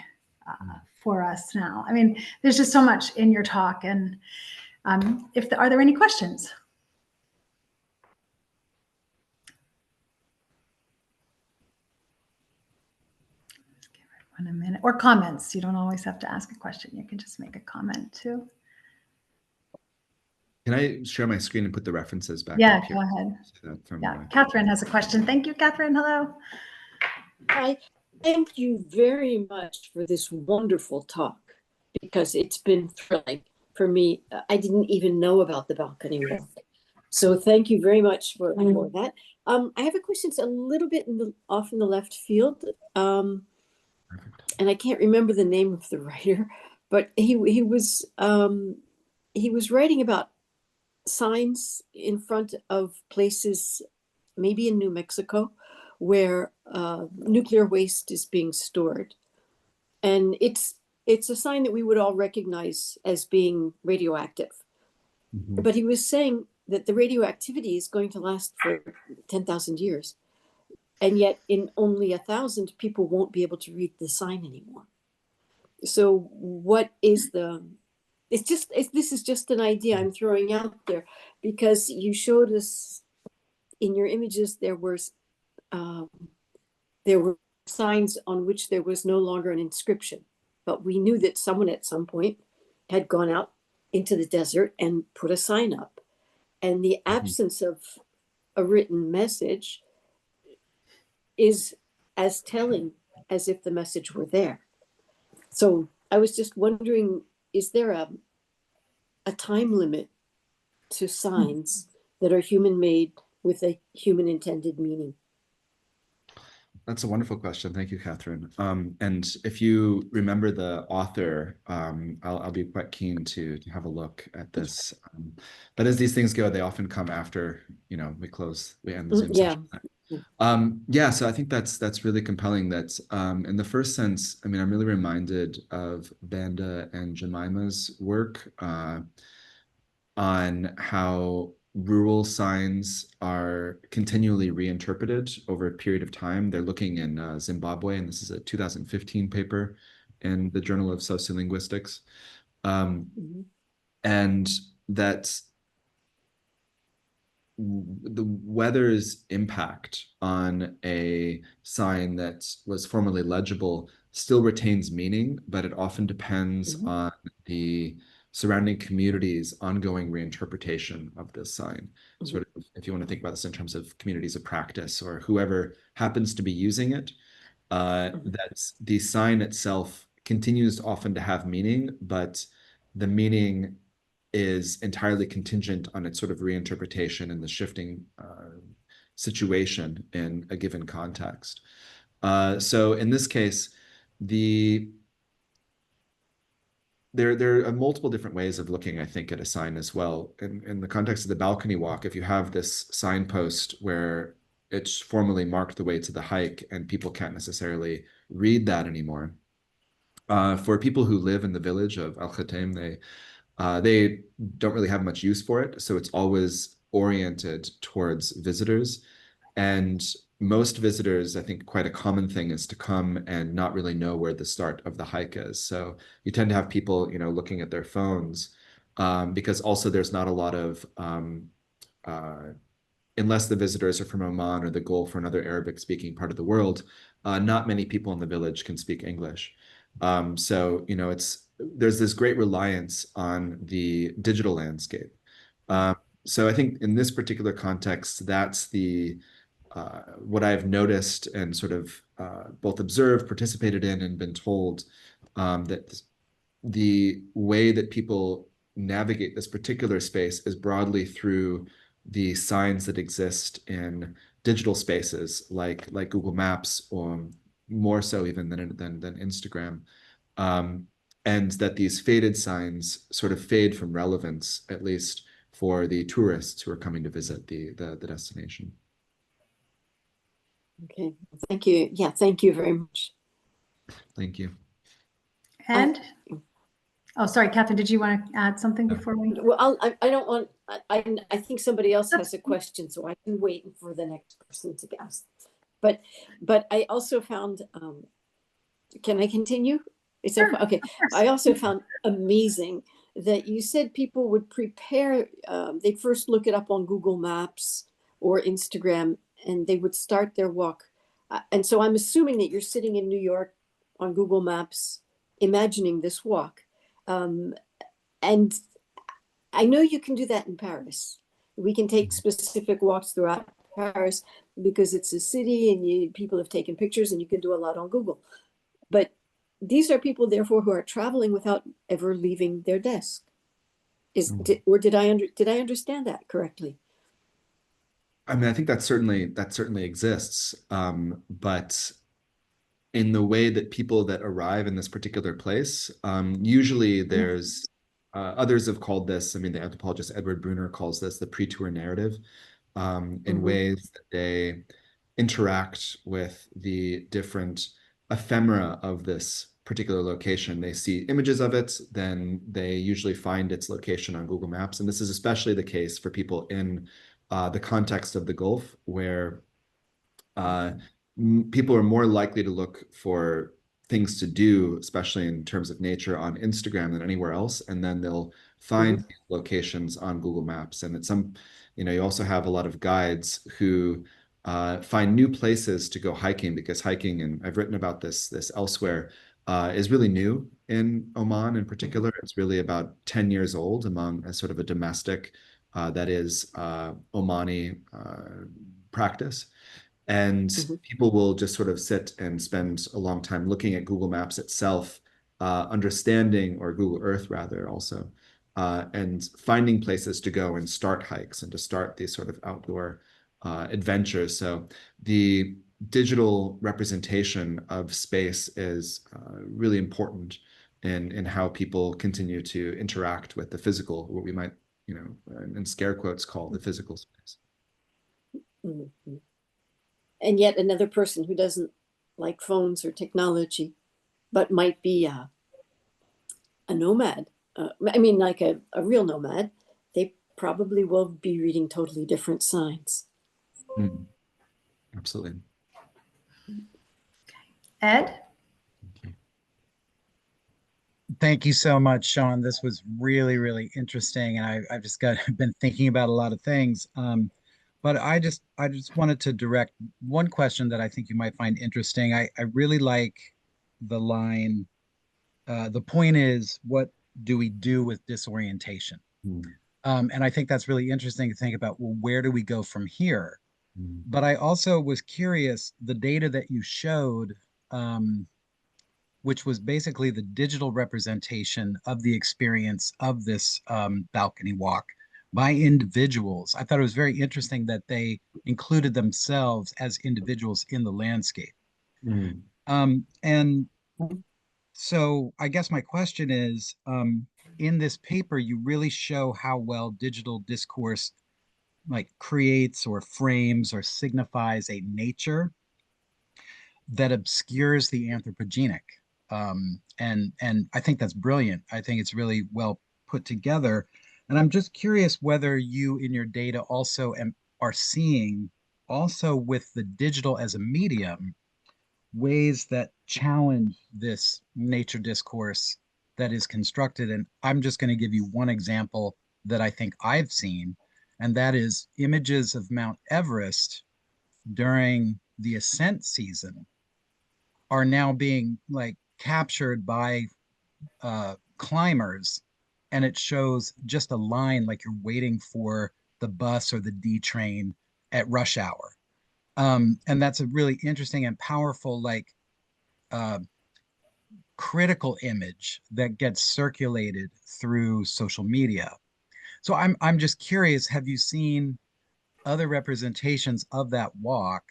for us now. I mean, there's just so much in your talk. And are there any questions? Let's give everyone a minute. Or comments. You don't always have to ask a question. You can just make a comment too. Can I share my screen and put the references back yeah, up here? Go ahead. Yeah, Catherine has a question. Thank you, Catherine. Hello. Hi. Thank you very much for this wonderful talk, because it's been thrilling for me. I didn't even know about the balcony walk. So thank you very much for that. I have a question. It's a little bit off in the left field. And I can't remember the name of the writer, but he was writing about signs in front of places, maybe in New Mexico, where nuclear waste is being stored. And it's a sign that we would all recognize as being radioactive. Mm-hmm. But he was saying that the radioactivity is going to last for 10,000 years. And yet in only 1,000, people won't be able to read the sign anymore. So what is this is just an idea I'm throwing out there, because you showed us in your images there were signs on which there was no longer an inscription, but we knew that someone at some point had gone out into the desert and put a sign up. And the absence of a written message is as telling as if the message were there. So I was just wondering, is there a time limit to signs that are human made with a human intended meaning? That's a wonderful question. Thank you, Catherine. And if you remember the author, I'll be quite keen to have a look at this. But as these things go, they often come after, we end the Zoom session. Yeah, so I think that's really compelling. That in the first sense, I mean, I'm really reminded of Banda and Jemima's work on how rural signs are continually reinterpreted over a period of time. They're looking in Zimbabwe, and this is a 2015 paper in the Journal of Sociolinguistics. and that the weather's impact on a sign that was formerly legible still retains meaning, but it often depends Mhm. on the surrounding community's ongoing reinterpretation of this sign. Mhm. Sort of, if you want to think about this in terms of communities of practice or whoever happens to be using it, that the sign itself continues often to have meaning, but the meaning is entirely contingent on its sort of reinterpretation and the shifting situation in a given context. So in this case, there are multiple different ways of looking, I think, at a sign as well. In the context of the balcony walk, if you have this signpost where it's formally marked the way to the hike and people can't necessarily read that anymore, for people who live in the village of Al Khatem, they don't really have much use for it, so it's always oriented towards visitors. And most visitors, I think quite a common thing is to come and not really know where the start of the hike is. So you tend to have people, looking at their phones, because also there's not a lot of uh, unless the visitors are from Oman or the Gulf or another Arabic speaking part of the world, not many people in the village can speak English. So, there's this great reliance on the digital landscape. Um, so I think in this particular context, that's what I've noticed and sort of both observed, participated in, and been told that the way that people navigate this particular space is broadly through the signs that exist in digital spaces like Google Maps, or more so even than Instagram. Um, and that these faded signs sort of fade from relevance, at least for the tourists who are coming to visit the destination. Okay, thank you. Yeah, thank you very much. Thank you. And, oh, sorry, Catherine, did you want to add something No. before we? Well, I don't want, I think somebody else has a question, so I can wait for the next person to ask. But I also found, can I continue? Is there, Sure, okay. I also found amazing that you said people would prepare, they'd first look it up on Google Maps or Instagram, and they would start their walk. And so I'm assuming that you're sitting in New York on Google Maps, imagining this walk. And I know you can do that in Paris. We can take specific walks throughout Paris because it's a city and people have taken pictures, and you can do a lot on Google. But these are people, therefore, who are traveling without ever leaving their desk. Did I understand that correctly? I mean, I think that certainly exists, but in the way that people that arrive in this particular place, usually there's others have called this. I mean, the anthropologist Edward Bruner calls this the pre-tour narrative, in ways that they interact with the different ephemera of this particular location. They see images of it, then they usually find its location on Google Maps. And this is especially the case for people in the context of the Gulf, where uh, people are more likely to look for things to do, especially in terms of nature, on Instagram than anywhere else. And then they'll find these locations on Google Maps. And it's you also have a lot of guides who find new places to go hiking, because hiking, and I've written about this elsewhere, is really new in Oman in particular. It's really about 10 years old among a sort of a domestic, that is Omani practice. And people will just sort of sit and spend a long time looking at Google Maps itself, understanding, or Google Earth rather also, and finding places to go and start hikes and to start these sort of outdoor adventures. So the digital representation of space is really important in how people continue to interact with the physical, what we might, in scare quotes, call the physical space. And yet another person who doesn't like phones or technology, but might be a nomad, I mean, like a real nomad, they probably will be reading totally different signs. Absolutely. Ed? Thank you so much, Sean. This was really, really interesting, and I've just got been thinking about a lot of things. But I just wanted to direct one question that I think you might find interesting. I really like the line. The point is, what do we do with disorientation? Mm, And I think that's really interesting to think about. Well, where do we go from here? mm, But I also was curious. The data that you showed. Which was basically the digital representation of the experience of this balcony walk by individuals. I thought it was very interesting that they included themselves as individuals in the landscape. mm. And so I guess my question is, in this paper, you really show how well digital discourse like creates or frames or signifies a nature that obscures the anthropogenic. And I think that's brilliant. I think it's really well put together. And I'm just curious whether you in your data also are seeing also with the digital as a medium ways that challenge this nature discourse that is constructed. And I'm just going to give you one example that I think I've seen, and that is images of Mount Everest during the ascent season are now being like captured by climbers, and it shows just a line like you're waiting for the bus or the D train at rush hour. And that's a really interesting and powerful uh, critical image that gets circulated through social media. So I'm just curious, have you seen other representations of that walk,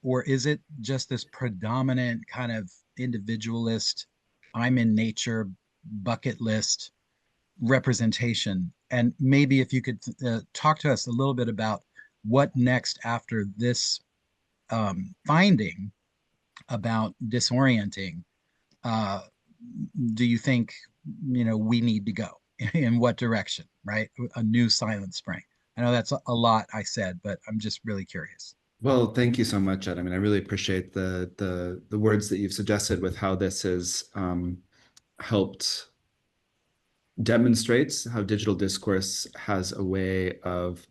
or is it just this predominant kind of individualist, I'm in nature bucket list representation? And maybe if you could talk to us a little bit about what next after this finding about disorienting, uh, do you think we need to go in what direction, right? A new silent spring. I know that's a lot I said, but I'm just really curious. Well, thank you so much, Ed. I mean, I really appreciate the words that you've suggested with how this has helped demonstrates how digital discourse has a way of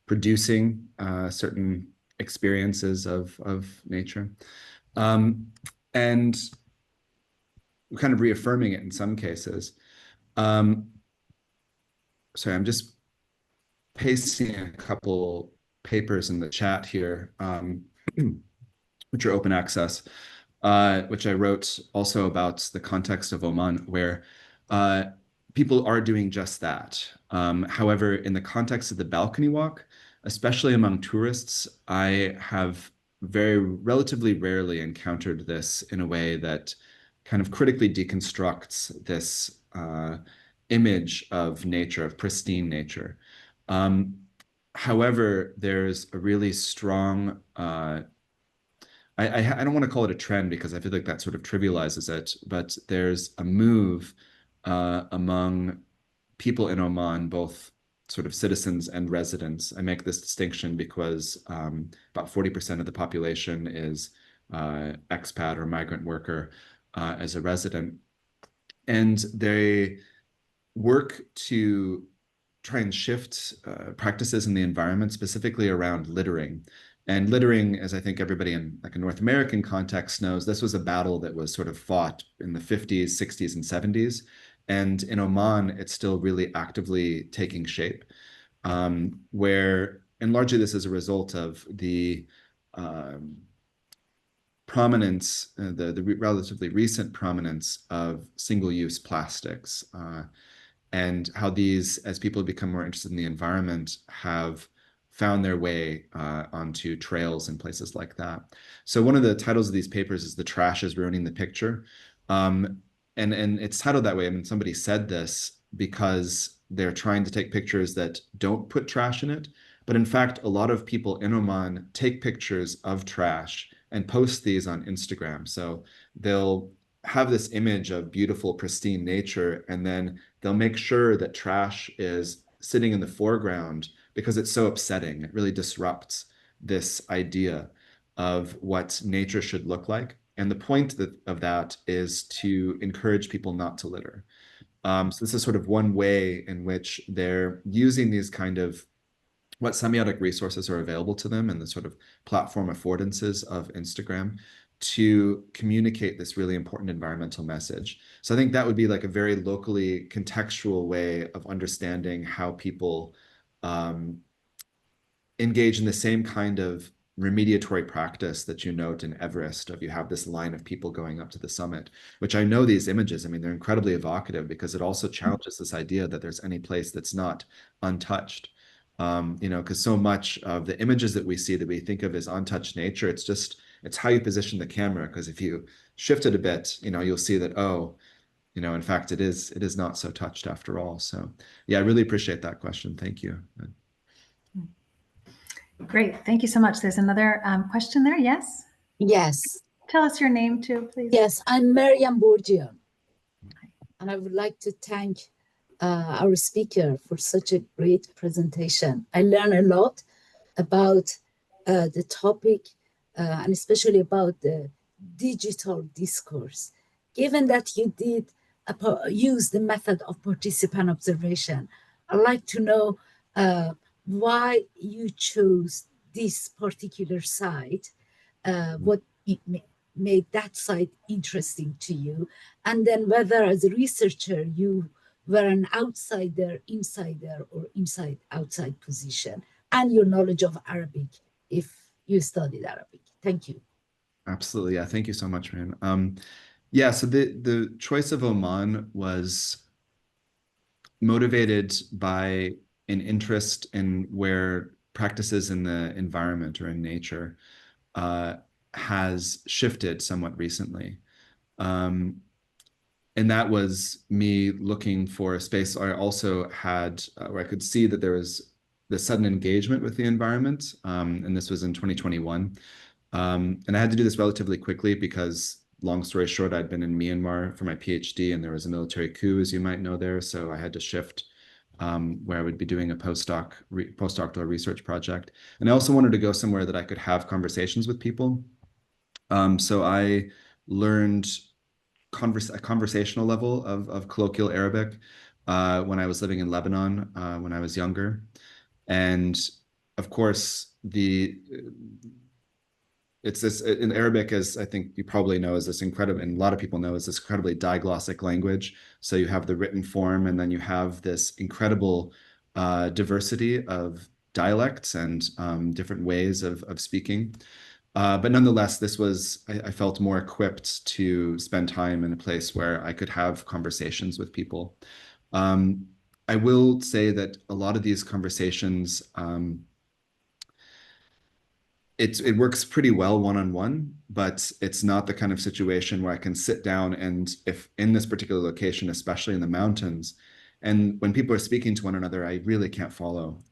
producing certain experiences of nature, and kind of reaffirming it in some cases. Sorry, I'm just pasting a couple papers in the chat here, which are open access, which I wrote also about the context of Oman, where people are doing just that. However, in the context of the balcony walk, especially among tourists, I have relatively rarely encountered this in a way that kind of critically deconstructs this image of nature, of pristine nature. Um, However, there's a really strong I don't want to call it a trend because I feel like that sort of trivializes it, but there's a move among people in Oman, both sort of citizens and residents. I make this distinction because about 40% of the population is expat or migrant worker as a resident. And they work to try and shift practices in the environment, specifically around littering. And littering, as I think everybody in like a North American context knows, this was a battle that was sort of fought in the 50s, 60s, and 70s. And in Oman, it's still really actively taking shape, and largely this is a result of the prominence, the relatively recent prominence of single-use plastics, and how these, as people become more interested in the environment, have found their way onto trails and places like that. So one of the titles of these papers is "The Trash is Ruining the Picture." And it's titled that way. I mean, somebody said this because they're trying to take pictures that don't put trash in it. But in fact, a lot of people in Oman take pictures of trash and post these on Instagram. So they'll have this image of beautiful, pristine nature, and then they'll make sure that trash is sitting in the foreground because it's so upsetting. It really disrupts this idea of what nature should look like. And the point of that is to encourage people not to litter. So this is sort of one way in which they're using these kind of what semiotic resources are available to them and the sort of platform affordances of Instagram to communicate this really important environmental message. So I think that would be like a very locally contextual way of understanding how people engage in the same kind of remediatory practice that you note in Everest of you have this line of people going up to the summit, which I know these images, I mean, they're incredibly evocative because it also challenges this idea that there's any place that's not untouched. Because so much of the images that we see that we think of as untouched nature, it's how you position the camera. Because if you shift it a bit, you'll see that, oh, in fact, it is not so touched after all. So yeah, I really appreciate that question. Thank you. Great. Thank you so much. There's another question there. Yes. Yes. Tell us your name too, please. Yes, I'm Mariam Bourdieu. And I would like to thank our speaker for such a great presentation. I learned a lot about the topic and especially about the digital discourse. Given that you did use the method of participant observation, I'd like to know why you chose this particular site, what it made that site interesting to you, and then whether as a researcher you were an outsider, insider, or inside-outside position, and your knowledge of Arabic if you studied Arabic. Thank you. Absolutely. Yeah. Thank you so much, man. Yeah. So the choice of Oman was motivated by an interest in where practices in the environment or in nature has shifted somewhat recently. And that was me looking for a space. I also had where I could see that there was the sudden engagement with the environment. And this was in 2021. And I had to do this relatively quickly because, long story short, I'd been in Myanmar for my PhD and there was a military coup, as you might know there. So I had to shift where I would be doing a postdoctoral research project. And I also wanted to go somewhere that I could have conversations with people. So I learned a conversational level of colloquial Arabic when I was living in Lebanon when I was younger. And of course, it's this in Arabic, as I think you probably know, is this incredible, and a lot of people know, is this incredibly diglossic language. So you have the written form, and then you have this incredible diversity of dialects and different ways of speaking. But nonetheless, I felt more equipped to spend time in a place where I could have conversations with people. I will say that a lot of these conversations, it works pretty well one-on-one, but it's not the kind of situation where I can sit down and if in this particular location, especially in the mountains, and when people are speaking to one another, I really can't follow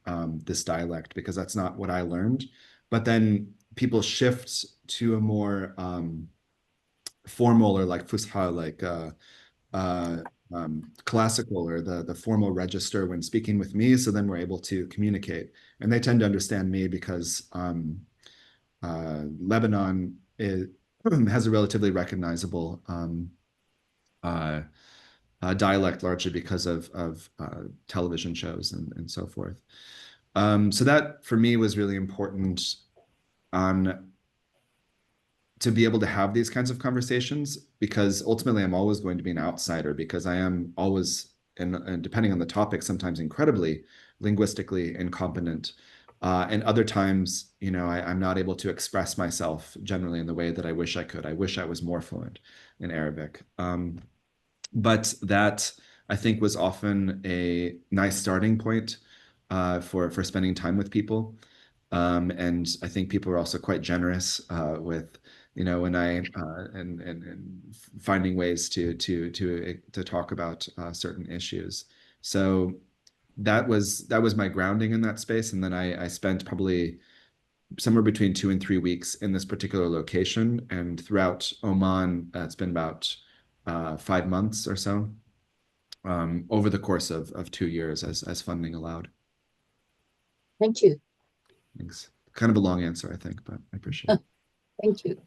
this dialect because that's not what I learned. But then people shift to a more formal or like Fusha, like classical or the formal register when speaking with me. So then we're able to communicate, and they tend to understand me because Lebanon has a relatively recognizable dialect, largely because of television shows and so forth. So that for me was really important to be able to have these kinds of conversations, because ultimately I'm always going to be an outsider because I am always, and depending on the topic, sometimes incredibly linguistically incompetent. And other times, I'm not able to express myself generally in the way that I wish I could. I wish I was more fluent in Arabic. But that, I think, was often a nice starting point for spending time with people. And I think people are also quite generous with, when and finding ways to talk about certain issues. So that was my grounding in that space. And then I spent probably somewhere between 2 and 3 weeks in this particular location. And throughout Oman, it's been about 5 months or so over the course of 2 years as funding allowed. Thank you. Thanks. Kind of a long answer, I think, but I appreciate it. Thank you.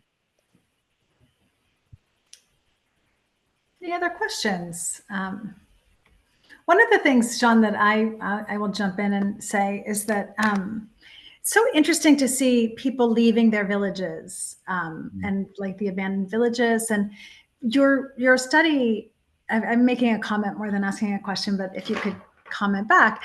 Any other questions? One of the things, Sean, that I will jump in and say is that it's so interesting to see people leaving their villages and like the abandoned villages. And your study, I'm making a comment more than asking a question, but if you could comment back.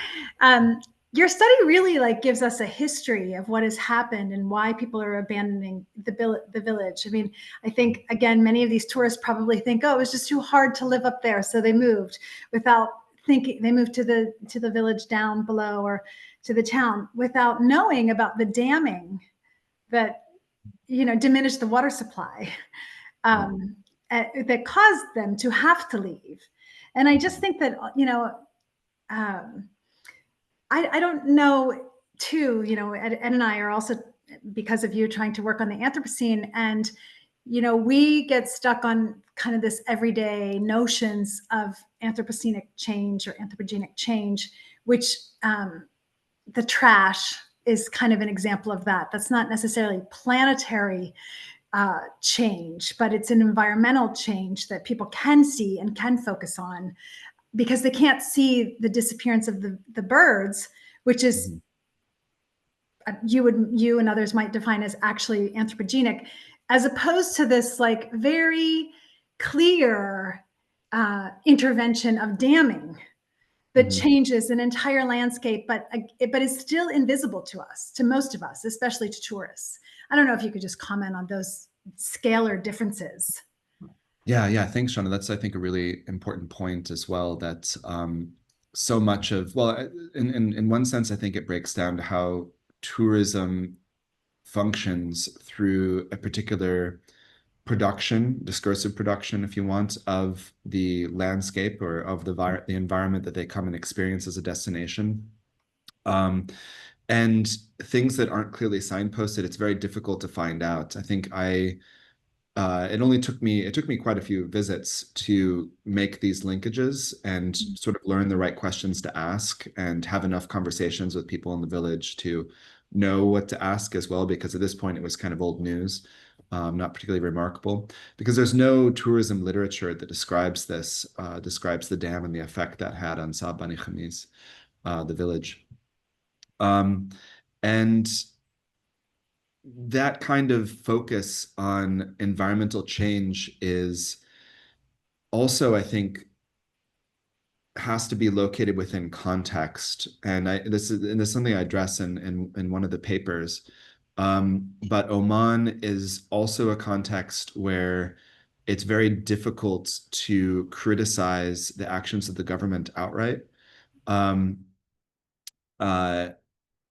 Your study really like gives us a history of what has happened and why people are abandoning the village. I mean, I think, again, many of these tourists probably think, oh, it was just too hard to live up there, so they moved, without thinking they moved to the village down below or to the town, without knowing about the damming that, you know, diminished the water supply that caused them to have to leave. And I just think that, you know, I don't know too, you know, Ed and I are also, because of you, trying to work on the Anthropocene, and, you know, we get stuck on kind of this everyday notions of Anthropocenic change or anthropogenic change, which the trash is kind of an example of that. That's not necessarily planetary change, but it's an environmental change that people can see and can focus on, because they can't see the disappearance of the birds, which is you and others might define as actually anthropogenic, as opposed to this like very clear intervention of damming that changes an entire landscape, but is still invisible to us, to most of us, especially to tourists. I don't know if you could just comment on those scalar differences. Yeah. Thanks, Shauna. That's, I think, a really important point as well, that so much of, well, in one sense, I think it breaks down to how tourism functions through a particular production, discursive production, if you want, of the landscape or of the environment that they come and experience as a destination. And things that aren't clearly signposted, it's very difficult to find out. I think it took me quite a few visits to make these linkages and sort of learn the right questions to ask and have enough conversations with people in the village to know what to ask as well, because at this point it was kind of old news, not particularly remarkable, because there's no tourism literature that describes this, describes the dam and the effect that had on Saab Bani Khamis, the village. And that kind of focus on environmental change is also, I think, has to be located within context. And this is something I address in one of the papers. But Oman is also a context where it's very difficult to criticize the actions of the government outright.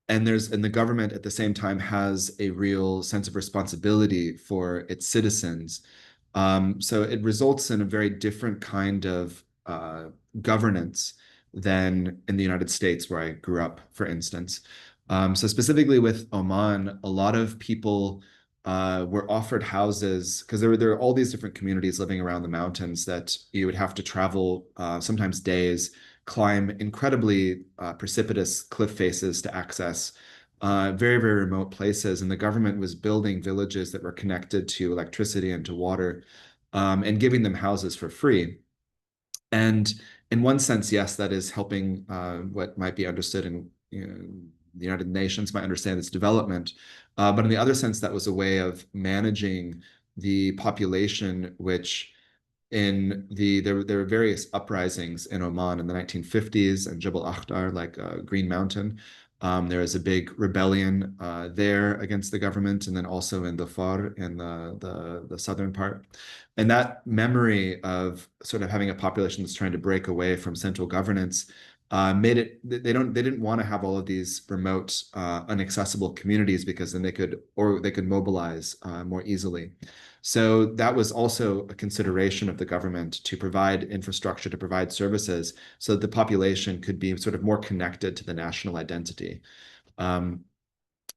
And the government at the same time has a real sense of responsibility for its citizens. So it results in a very different kind of governance than in the United States, where I grew up, for instance. So specifically with Oman, a lot of people were offered houses, because there are all these different communities living around the mountains that you would have to travel sometimes days, climb incredibly precipitous cliff faces to access very, very remote places. And the government was building villages that were connected to electricity and to water, and giving them houses for free. And in one sense, yes, that is helping what might be understood in, the United Nations might understand its development. But in the other sense, that was a way of managing the population, which there were various uprisings in Oman in the 1950s, and Jabal Akhtar, like Green Mountain. There was a big rebellion there against the government, and then also in Dhofar in the southern part. And that memory of sort of having a population that's trying to break away from central governance made it, they didn't want to have all of these remote, inaccessible communities, because then they could mobilize more easily. So that was also a consideration of the government, to provide infrastructure, to provide services, so that the population could be sort of more connected to the national identity.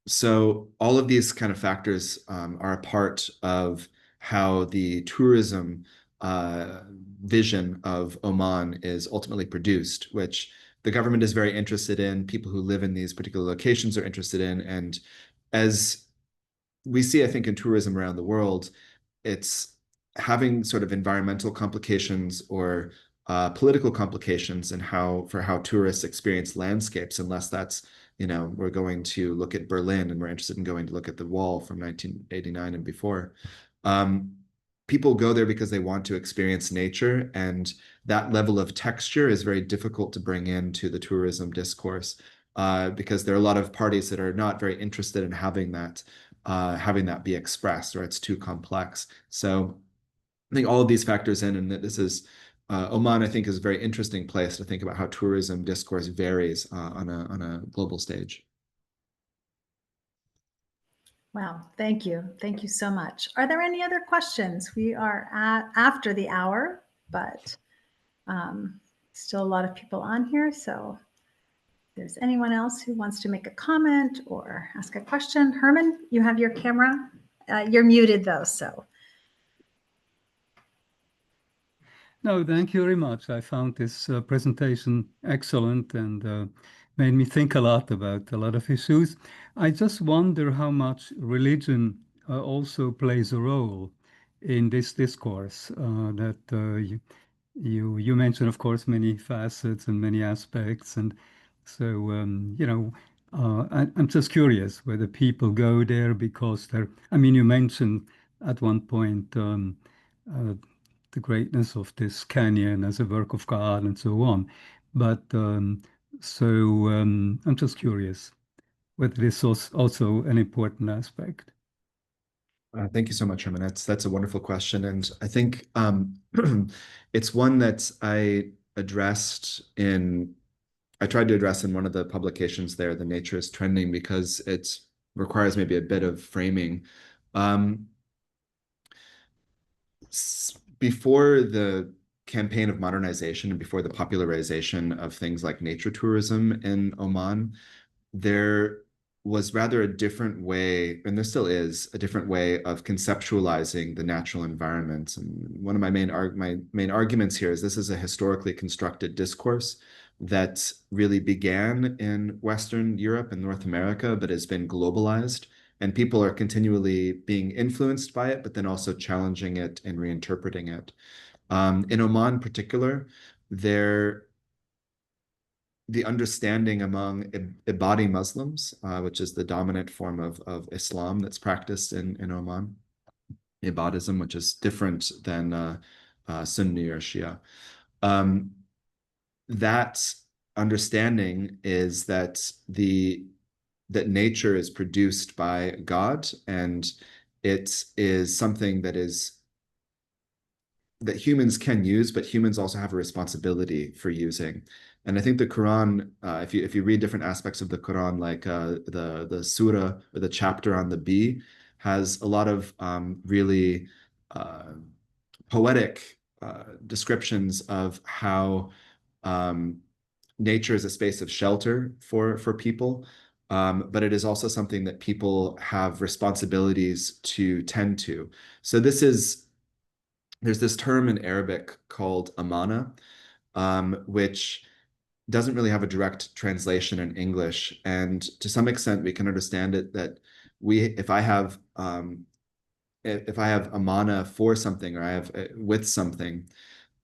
So all of these kind of factors are a part of how the tourism vision of Oman is ultimately produced, which the government is very interested in, people who live in these particular locations are interested in. And as we see, I think, in tourism around the world, it's having sort of environmental complications or political complications and for how tourists experience landscapes, unless that's, we're going to look at Berlin and we're interested in going to look at the wall from 1989 and before. People go there because they want to experience nature, and that level of texture is very difficult to bring into the tourism discourse, because there are a lot of parties that are not very interested in having that be expressed, or it's too complex. So I think all of these factors in, and that this is Oman, I think, is a very interesting place to think about how tourism discourse varies on a global stage. Wow, thank you. Thank you so much. Are there any other questions? We are after the hour, but still a lot of people on here. So if there's anyone else who wants to make a comment or ask a question. Herman, you have your camera. You're muted though, so. No, thank you very much. I found this presentation excellent and made me think a lot about a lot of issues. I just wonder how much religion also plays a role in this discourse. You mentioned, of course, many facets and many aspects, and so I'm just curious whether people go there because they're. I mean, you mentioned at one point. The greatness of this canyon as a work of God and so on. But I'm just curious whether this is also an important aspect. Thank you so much, Herman. That's a wonderful question, and I think it's one that I tried to address in one of the publications there, The Nature is Trending, because it requires maybe a bit of framing. Before the campaign of modernization and before the popularization of things like nature tourism in Oman, there was rather a different way, and there still is a different way of conceptualizing the natural environment. And one of my main arguments here is this is a historically constructed discourse that really began in Western Europe and North America, but has been globalized. And people are continually being influenced by it, but then also challenging it and reinterpreting it. In Oman in particular, the understanding among Ibadi Muslims, which is the dominant form of Islam that's practiced in Oman, Ibadism, which is different than Sunni or Shia. That understanding is that nature is produced by God, and it is something that humans can use, but humans also have a responsibility for using. And I think the Quran, if you read different aspects of the Quran, like the surah or the chapter on the bee, has a lot of really poetic descriptions of how nature is a space of shelter for people. But it is also something that people have responsibilities to tend to. So there's this term in Arabic called amana, which doesn't really have a direct translation in English. And to some extent, we can understand it that if I have amana for something, or I have with something,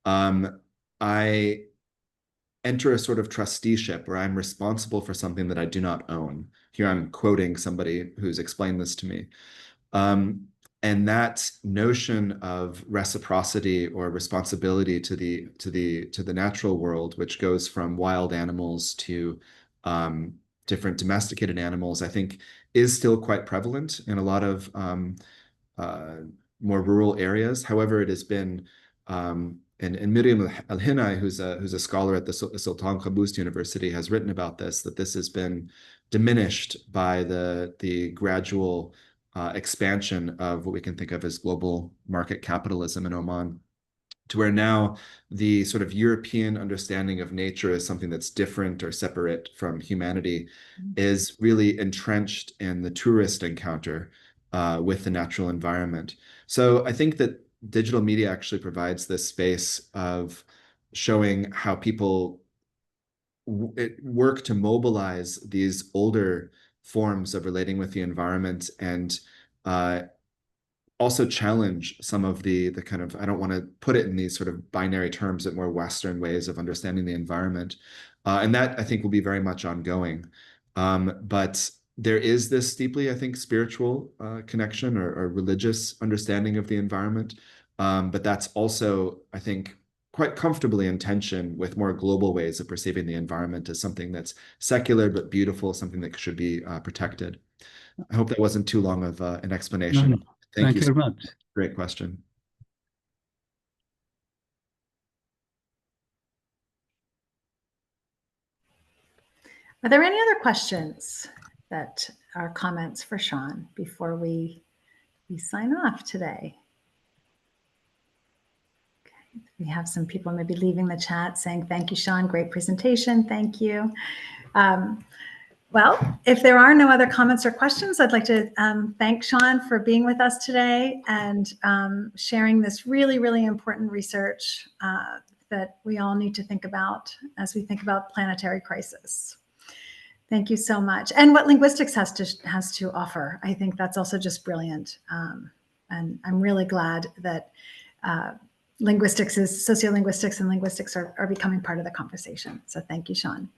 I enter a sort of trusteeship where I'm responsible for something that I do not own. Here I'm quoting somebody who's explained this to me. And that notion of reciprocity or responsibility to the natural world, which goes from wild animals to different domesticated animals, I think is still quite prevalent in a lot of more rural areas. However, it has been and Miriam Al-Hinai, who's a scholar at the Sultan Qaboos University, has written about this, that this has been diminished by the gradual expansion of what we can think of as global market capitalism in Oman, to where now the sort of European understanding of nature as something that's different or separate from humanity is really entrenched in the tourist encounter with the natural environment. So I think that digital media actually provides this space of showing how people work to mobilize these older forms of relating with the environment and also challenge some of the kind of, I don't want to put it in these sort of binary terms, but more Western ways of understanding the environment. And that I think will be very much ongoing. But there is this deeply, I think, spiritual connection or religious understanding of the environment. But that's also, I think, quite comfortably in tension with more global ways of perceiving the environment as something that's secular but beautiful, something that should be protected. I hope that wasn't too long of an explanation. No, Thank you. thank you very much. Great question. Are there any other questions that are comments for Sean before we sign off today? Okay. We have some people maybe leaving the chat saying, thank you, Sean, great presentation, thank you. Well, if there are no other comments or questions, I'd like to thank Sean for being with us today and sharing this really, really important research that we all need to think about as we think about planetary crisis. Thank you so much. And what linguistics has to offer. I think that's also just brilliant. And I'm really glad that sociolinguistics and linguistics are becoming part of the conversation. So thank you, Sean.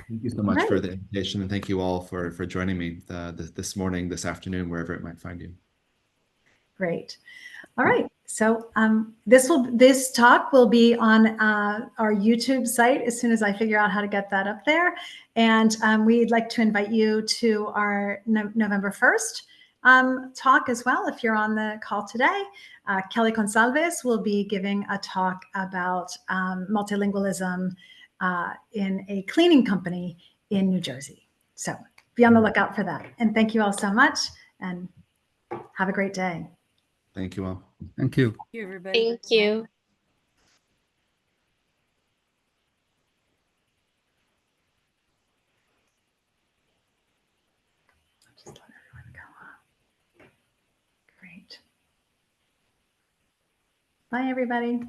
Thank you so much for the invitation, and thank you all for joining me this morning, this afternoon, wherever it might find you. Great. All right. So this talk will be on our YouTube site as soon as I figure out how to get that up there. And we'd like to invite you to our November 1st talk as well. If you're on the call today, Kelly Gonsalves will be giving a talk about multilingualism in a cleaning company in New Jersey. So be on the lookout for that. And thank you all so much and have a great day. Thank you all. Thank you. Thank you, everybody. Thank you. Just let everyone go. Great. Bye, everybody.